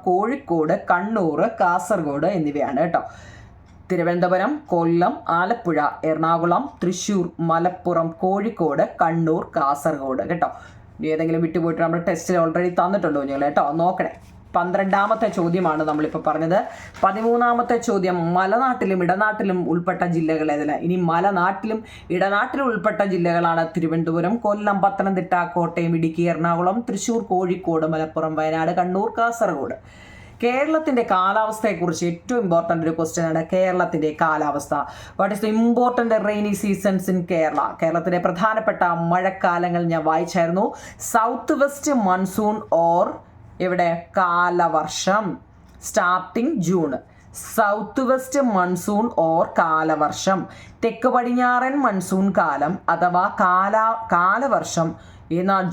കോഴിക്കോട്, കണ്ണൂർ, കാസർഗോഡ് എന്നിവയാണ് കേട്ടോ. തിരുവനന്തപുരം, കൊല്ലം, ആലപ്പുഴ, എറണാകുളം, തൃശ്ശൂർ, മലപ്പുറം, കോഴിക്കോട്, കണ്ണൂർ, കാസർഗോഡ് കേട്ടോ. ഏതെങ്കിലും വിട്ടുപോയിട്ട് നമ്മൾ ടെസ്റ്റിൽ ഓൾറെഡി തന്നിട്ടുണ്ടോ നിങ്ങൾ കേട്ടോ, നോക്കണേ. 12ാമത്തെ ചോദ്യമാണ് നമ്മളിപ്പോൾ പറഞ്ഞത്. 13ാമത്തെ ചോദ്യം. മലനാട്ടിലും ഇടനാട്ടിലും ഉൾപ്പെട്ട ജില്ലകൾ ഏതെല്ലാം? ഇനി മലനാട്ടിലും ഇടനാട്ടിലും ഉൾപ്പെട്ട ജില്ലകളാണ് തിരുവനന്തപുരം, കൊല്ലം, പത്തനംതിട്ട, കോട്ടയം, ഇടുക്കി, എറണാകുളം, തൃശ്ശൂർ, കോഴിക്കോട്, മലപ്പുറം, വയനാട്, കണ്ണൂർ, കാസർഗോഡ്. കേരളത്തിൻ്റെ കാലാവസ്ഥയെക്കുറിച്ച് ഏറ്റവും ഇമ്പോർട്ടൻ്റ് ഒരു ക്വസ്റ്റ്യൻ ആണ് കേരളത്തിൻ്റെ കാലാവസ്ഥ. What is the important rainy seasons in Kerala? കേരളത്തിലെ പ്രധാനപ്പെട്ട മഴക്കാലങ്ങൾ ഞാൻ വായിച്ചായിരുന്നു. സൗത്ത് വെസ്റ്റ് മൺസൂൺ ഓർ എവിടെ? കാലവർഷം. Starting June. South west monsoon or കാലവർഷം. തെക്ക് പടിഞ്ഞാറൻ മൺസൂൺ കാലം അഥവാ കാലവർഷം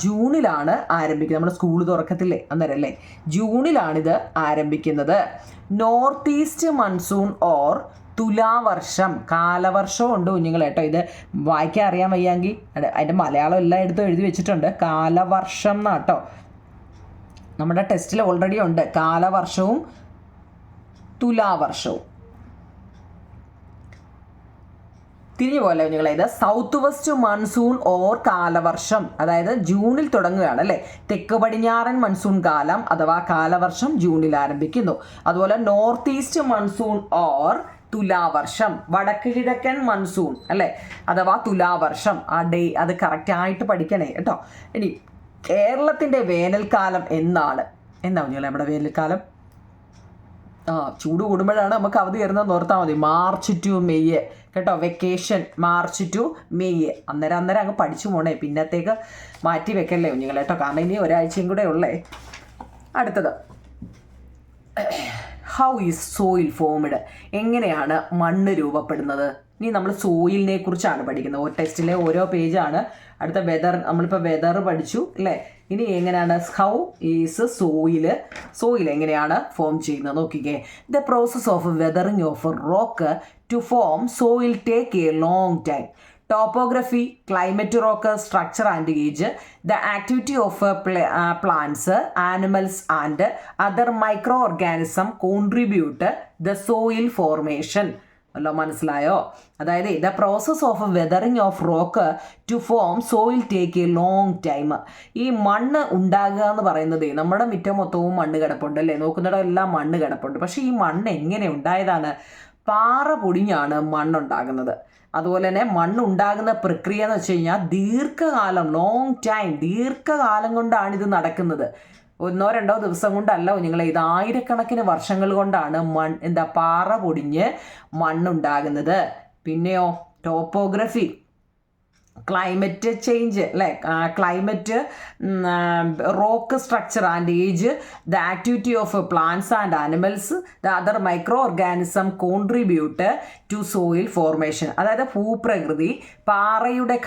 ജൂണിലാണ് ആരംഭിക്കുന്നത്. നമ്മുടെ സ്കൂൾ തുറക്കത്തില്ലേ അന്നേരം അല്ലേ, ജൂണിലാണിത് ആരംഭിക്കുന്നത്. നോർത്ത് ഈസ്റ്റ് മൺസൂൺ ഓർ തുലാവർഷം. കാലവർഷം ഉണ്ട് കുഞ്ഞുങ്ങൾ കേട്ടോ. ഇത് വായിക്കാൻ അറിയാൻ വയ്യെങ്കിൽ അതിൻ്റെ മലയാളം എല്ലായിടത്തും എഴുതി വെച്ചിട്ടുണ്ട്. കാലവർഷം എന്നാട്ടോ. നമ്മുടെ ടെസ്റ്റിൽ ഓൾറെഡി ഉണ്ട് കാലവർഷവും തുലാവർഷവും. തിരിഞ്ഞു പോലെ കുഞ്ഞുങ്ങളെ, ഇത് സൗത്ത് വെസ്റ്റ് മൺസൂൺ ഓർ കാലവർഷം, അതായത് ജൂണിൽ തുടങ്ങുകയാണ് അല്ലേ. തെക്ക് പടിഞ്ഞാറൻ മൺസൂൺ കാലം അഥവാ കാലവർഷം ജൂണിൽ ആരംഭിക്കുന്നു. അതുപോലെ നോർത്ത് ഈസ്റ്റ് മൺസൂൺ ഓർ തുലാവർഷം, വടക്ക് കിഴക്കൻ മൺസൂൺ അല്ലേ അഥവാ തുലാവർഷം. അത് കറക്റ്റായിട്ട് പഠിക്കണേ കേട്ടോ. ഇനി കേരളത്തിൻ്റെ വേനൽക്കാലം എന്നാണ്? എന്താ കുഞ്ഞുങ്ങളെ നമ്മുടെ വേനൽക്കാലം? ചൂട് കൂടുമ്പോഴാണ് നമുക്ക് അവധി വരുന്നതെന്ന് ഓർത്താൽ മതി. മാർച്ച് ടു മെയ് കേട്ടോ. Vacation March to May. അന്നേരം അങ്ങ് പഠിച്ചു പോണേ, പിന്നത്തേക്ക് മാറ്റി വെക്കല്ലേ കുഞ്ഞുങ്ങൾ കേട്ടോ, കാരണം ഇനി ഒരാഴ്ചയും കൂടെ ഉള്ളേ. അടുത്തത്, ഹൗ ഈസ് സോയിൽ ഫോംഡ്? എങ്ങനെയാണ് മണ്ണ് രൂപപ്പെടുന്നത്? ഇനി നമ്മൾ സോയിലിനെ കുറിച്ചാണ് പഠിക്കുന്നത്. ടെസ്റ്റിലെ ഓരോ പേജാണ്. അടുത്ത വെതർ, നമ്മളിപ്പോൾ വെതർ പഠിച്ചു അല്ലേ. ഇനി എങ്ങനെയാണ് ഹൗ ഈസ് സോയിൽ എങ്ങനെയാണ് ഫോം ചെയ്യുന്നത് നോക്കിക്കേ. The process of weathering of rock to form soil take a long time. Topography, climate, rock, structure and age, the activity of plants, animals and other microorganisms contribute the soil formation. അല്ലോ മനസ്സിലായോ? അതായത് the process of weathering of rock to form soil take a long time. ഈ മണ്ണ് ഉണ്ടാകുക എന്ന് പറയുന്നത്, നമ്മുടെ മുറ്റം മൊത്തവും മണ്ണ് കിടപ്പുണ്ട് അല്ലേ, നോക്കുന്നിടമെല്ലാം മണ്ണ് കിടപ്പുണ്ട്. പക്ഷേ ഈ മണ്ണ് എങ്ങനെ ഉണ്ടായതാണ്? പാറ പൊടിഞ്ഞാണ് മണ്ണുണ്ടാകുന്നത്. അതുപോലെ തന്നെ മണ്ണുണ്ടാകുന്ന പ്രക്രിയ എന്ന് വെച്ച് കഴിഞ്ഞാൽ ദീർഘകാലം, ദീർഘകാലം കൊണ്ടാണ് ഇത് നടക്കുന്നത്. 1-2 ദിവസം കൊണ്ടല്ല കുഞ്ഞുങ്ങളെ, ഇത് ആയിരക്കണക്കിന് വർഷങ്ങൾ കൊണ്ടാണ് പാറ പൊടിഞ്ഞ് മണ്ണുണ്ടാകുന്നത്. പിന്നെയോ ടോപ്പോഗ്രഫി, ക്ലൈമറ്റ് ചേഞ്ച് അല്ലേ, climate, rock structure and age, the activity of plants and animals, the other micro organism contribute to soil formation. അതായത് ഭൂപ്രകൃതി, പാറയുടെ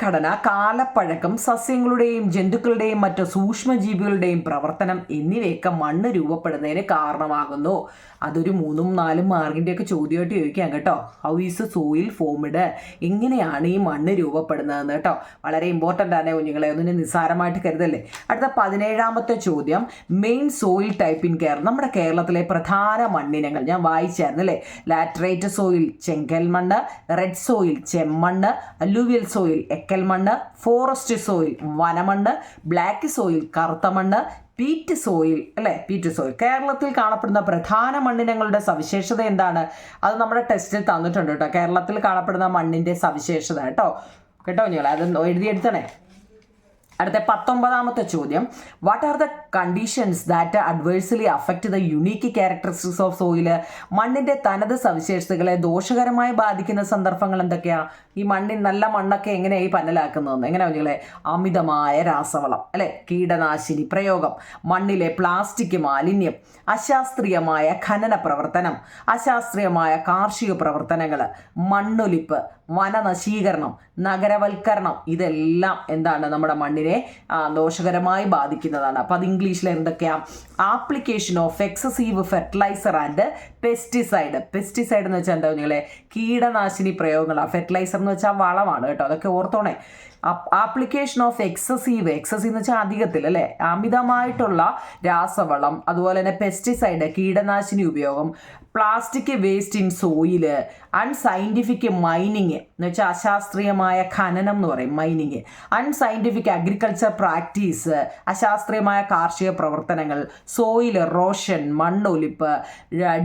ഘടന, കാലപ്പഴക്കം, സസ്യങ്ങളുടെയും ജന്തുക്കളുടെയും മറ്റ് സൂക്ഷ്മജീവികളുടെയും പ്രവർത്തനം എന്നിവയൊക്കെ മണ്ണ് രൂപപ്പെടുന്നതിന് കാരണമാകുന്നു. അതൊരു 3-4 മാർക്കിൻ്റെയൊക്കെ ചോദ്യമായിട്ട് ചോദിക്കാം കേട്ടോ. How is soil formed? എങ്ങനെയാണ് ഈ മണ്ണ് രൂപപ്പെടുന്നതെന്ന് കേട്ടോ. വളരെ ഇമ്പോർട്ടൻ്റ് ആണ് കുഞ്ഞുങ്ങളെ, ഒന്നിനെ നിസ്സാരമായിട്ട് കരുതല്ലേ. അടുത്ത 17ാമത്തെ ചോദ്യം, main soil type in Keralam. നമ്മുടെ കേരളത്തിലെ പ്രധാന മണ്ണിനങ്ങൾ ഞാൻ വായിച്ചായിരുന്നു അല്ലേ. ലാറ്ററൈറ്റ് സോയിൽ ചെങ്കൽ മണ്ണ്, റെഡ് സോയിൽ ചെമ്മണ്ണ്, അല്ലൂവിയൽ സോയിൽ എക്കൽ മണ്ണ്, ഫോറസ്റ്റ് സോയിൽ വനമണ്ണ്, ബ്ലാക്ക് സോയിൽ കറുത്ത മണ്ണ്, പീറ്റ് സോയിൽ അല്ലേ, പീറ്റ് സോയിൽ. കേരളത്തിൽ കാണപ്പെടുന്ന പ്രധാന മണ്ണിനങ്ങളുടെ സവിശേഷത എന്താണ്? അത് നമ്മുടെ ടെസ്റ്റിൽ തന്നിട്ടുണ്ട് കേട്ടോ. കേരളത്തിൽ കാണപ്പെടുന്ന മണ്ണിൻ്റെ സവിശേഷത കേട്ടോ നിങ്ങൾ അത് എഴുതിയെടുത്തണേ. അടുത്ത 19ാമത്തെ ചോദ്യം, what are the conditions that adversely affect the unique characteristics of soil? മണ്ണിൻ്റെ തനത് സവിശേഷതകളെ ദോഷകരമായി ബാധിക്കുന്ന സന്ദർഭങ്ങൾ എന്തൊക്കെയാണ്? ഈ നല്ല മണ്ണൊക്കെ എങ്ങനെയായി പന്നലാക്കുന്നതെന്ന് എങ്ങനെ കുഞ്ഞുങ്ങളെ? അമിതമായ രാസവളം അല്ലെ, കീടനാശിനി പ്രയോഗം, മണ്ണിലെ പ്ലാസ്റ്റിക് മാലിന്യം, അശാസ്ത്രീയമായ ഖനന പ്രവർത്തനം, അശാസ്ത്രീയമായ കാർഷിക പ്രവർത്തനങ്ങൾ, മണ്ണൊലിപ്പ്, വനനശീകരണം, നഗരവൽക്കരണം, ഇതെല്ലാം എന്താണ് നമ്മുടെ മണ്ണിനെ ദോഷകരമായി ബാധിക്കുന്നതാണ്. അപ്പം അത് ഇംഗ്ലീഷിൽ എന്തൊക്കെയാണ്? Application of excessive fertiliser and pesticide. Pesticide എന്ന് വെച്ചാൽ എന്താ കുഞ്ഞുങ്ങളെ? കീടനാശിനി പ്രയോഗങ്ങളാണ്. ഫെർട്ടിലൈസർ എന്ന് വെച്ചാൽ വളമാണ് കേട്ടോ, അതൊക്കെ ഓർത്തോണേ. ആപ്ലിക്കേഷൻ ഓഫ് എക്സസീവ് എന്ന് വെച്ചാൽ അധികത്തിൽ അല്ലേ, അമിതമായിട്ടുള്ള രാസവളം, അതുപോലെ തന്നെ പെസ്റ്റിസൈഡ് കീടനാശിനി ഉപയോഗം, plastic waste in soil, unscientific mining എന്ന് വെച്ചാൽ അശാസ്ത്രീയമായ ഖനനം എന്ന് പറയും മൈനിങ്, അൺസയൻറ്റിഫിക് അഗ്രികൾച്ചർ പ്രാക്ടീസ്, അശാസ്ത്രീയമായ കാർഷിക പ്രവർത്തനങ്ങൾ, സോയിൽ എറോഷൻ മണ്ണൊലിപ്പ്,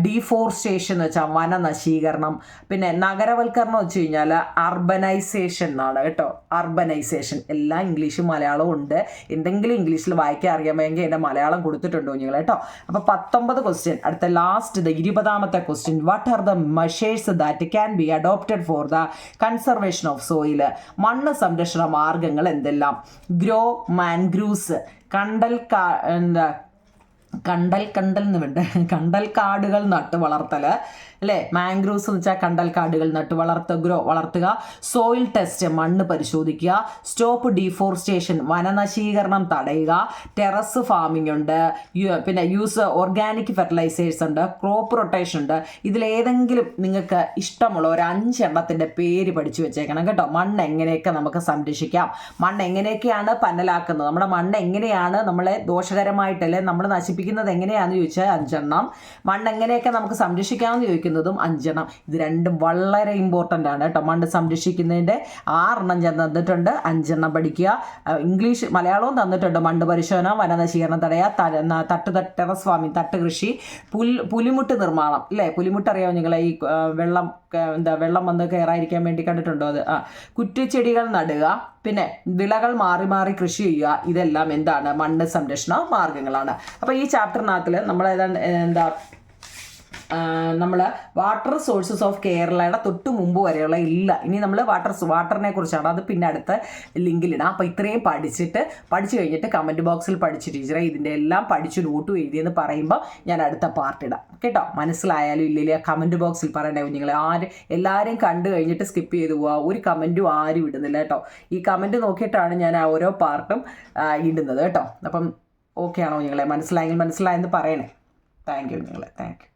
ഡീഫോറസ്റ്റേഷൻ എന്ന് വെച്ചാൽ വനനശീകരണം, പിന്നെ നഗരവൽക്കരണം വെച്ച് കഴിഞ്ഞാൽ അർബനൈസേഷൻ എന്നാണ് കേട്ടോ. അർബനൈസേഷൻ എല്ലാം ഇംഗ്ലീഷും മലയാളവും ഉണ്ട്. എന്തെങ്കിലും ഇംഗ്ലീഷിൽ വായിക്കാൻ അറിയാമെങ്കിൽ എൻ്റെ മലയാളം കൊടുത്തിട്ടുണ്ടോ നിങ്ങൾ കേട്ടോ. അപ്പോൾ 19 ക്വസ്റ്റ്യൻ. അടുത്ത ലാസ്റ്റ് 20ാമത്തെ question, what are the measures that can be adopted for the conservation of soil, മണ്ണ് സംരക്ഷണ മാർഗങ്ങൾ എന്തെല്ലാം, ഗ്രോ മാൻഗ്രൂവ്സ്, കണ്ടൽ കാടുകൾ നട്ട് വളർത്തല് അല്ലേ, മാംഗ്രൂവ്സ് എന്ന് വെച്ചാൽ കണ്ടൽ കാടുകൾ നട്ട് വളർത്തുക, സോയിൽ ടെസ്റ്റ് മണ്ണ് പരിശോധിക്കുക, സ്റ്റോപ്പ് ഡീഫോറസ്റ്റേഷൻ വനനശീകരണം തടയുക, ടെറസ് ഫാമിംഗ് ഉണ്ട്, പിന്നെ യൂസ് ഓർഗാനിക് ഫെർട്ടിലൈസേഴ്സ് ഉണ്ട്, ക്രോപ്പ് റൊട്ടേഷൻ ഉണ്ട്. ഇതിലേതെങ്കിലും നിങ്ങൾക്ക് ഇഷ്ടമുള്ള ഒരു 5 എണ്ണത്തിൻ്റെ പേര് പഠിച്ചു വെച്ചേക്കണം കേട്ടോ. മണ്ണ് എങ്ങനെയൊക്കെ നമുക്ക് സംരക്ഷിക്കാം, മണ്ണ് എങ്ങനെയൊക്കെയാണ് പന്നലാക്കുന്നത്, നമ്മുടെ മണ്ണ് എങ്ങനെയാണ് നമ്മളെ ദോഷകരമായിട്ടല്ലേ നമ്മൾ നശിപ്പിക്കുന്നത് എങ്ങനെയാണെന്ന് ചോദിച്ചാൽ 5 എണ്ണം, മണ്ണ് എങ്ങനെയൊക്കെ നമുക്ക് സംരക്ഷിക്കാമെന്ന് ചോദിക്കുന്നതും 5 എണ്ണം. ഇത് രണ്ടും വളരെ ഇമ്പോർട്ടൻ്റ് ആണ് കേട്ടോ. മണ്ണ് സംരക്ഷിക്കുന്നതിൻ്റെ 6 എണ്ണം ഞാൻ തന്നിട്ടുണ്ട്, 5 എണ്ണം പഠിക്കുക. ഇംഗ്ലീഷ് മലയാളവും തന്നിട്ടുണ്ട്. മണ്ണ് പരിശോധന, വനനശീകരണം തടയുക, ടെറസ് ഫാമിംഗ്, തട്ട് കൃഷി, പുലിമുട്ട് നിർമ്മാണം അല്ലേ, പുലിമുട്ട് അറിയാമോ നിങ്ങളെ, ഈ വെള്ളം വന്ന് കയറാതിരിക്കാൻ വേണ്ടി കണ്ടിട്ടുണ്ടോ അത്, കുറ്റിച്ചെടികൾ നടുക, പിന്നെ വിളകൾ മാറി മാറി കൃഷി ചെയ്യുക. ഇതെല്ലാം എന്താണ്, മണ്ണ് സംരക്ഷണ മാർഗങ്ങളാണ്. അപ്പോൾ ഈ ചാപ്റ്ററിനകത്തിൽ നമ്മൾ നമ്മൾ വാട്ടർ സോഴ്സസ് ഓഫ് കേരളയുടെ തൊട്ട് മുമ്പ് വരെയുള്ള ഇല്ല, ഇനി നമ്മൾ വാട്ടറിനെ കുറിച്ചാണ്, അത് പിന്നെ അടുത്ത ലിങ്കിലിടാം. അപ്പോൾ ഇത്രയും പഠിച്ചു കഴിഞ്ഞിട്ട് കമൻറ്റ് ബോക്സിൽ പഠിച്ചു ടീച്ചറെ ഇതിൻ്റെ എല്ലാം പഠിച്ചു നോട്ട് എഴുതിയെന്ന് പറയുമ്പോൾ ഞാൻ അടുത്ത പാർട്ട് ഇടാം കേട്ടോ. മനസ്സിലായാലും ഇല്ലെങ്കിൽ കമൻറ്റ് ബോക്സിൽ പറയണേ കുഞ്ഞുങ്ങളെ. എല്ലാവരും കണ്ടു കഴിഞ്ഞിട്ട് സ്കിപ്പ് ചെയ്ത് പോവുക, ഒരു കമൻറ്റും ആരും ഇടുന്നില്ല കേട്ടോ. ഈ കമൻറ്റ് നോക്കിയിട്ടാണ് ഞാൻ ആ ഓരോ പാർട്ടും ഇടുന്നത് കേട്ടോ. അപ്പം ഓക്കെ ആണോ കുഞ്ഞുങ്ങളെ, മനസ്സിലായെങ്കിൽ മനസ്സിലായെന്ന് പറയണേ. താങ്ക് യു കുഞ്ഞുങ്ങളെ, താങ്ക് യു.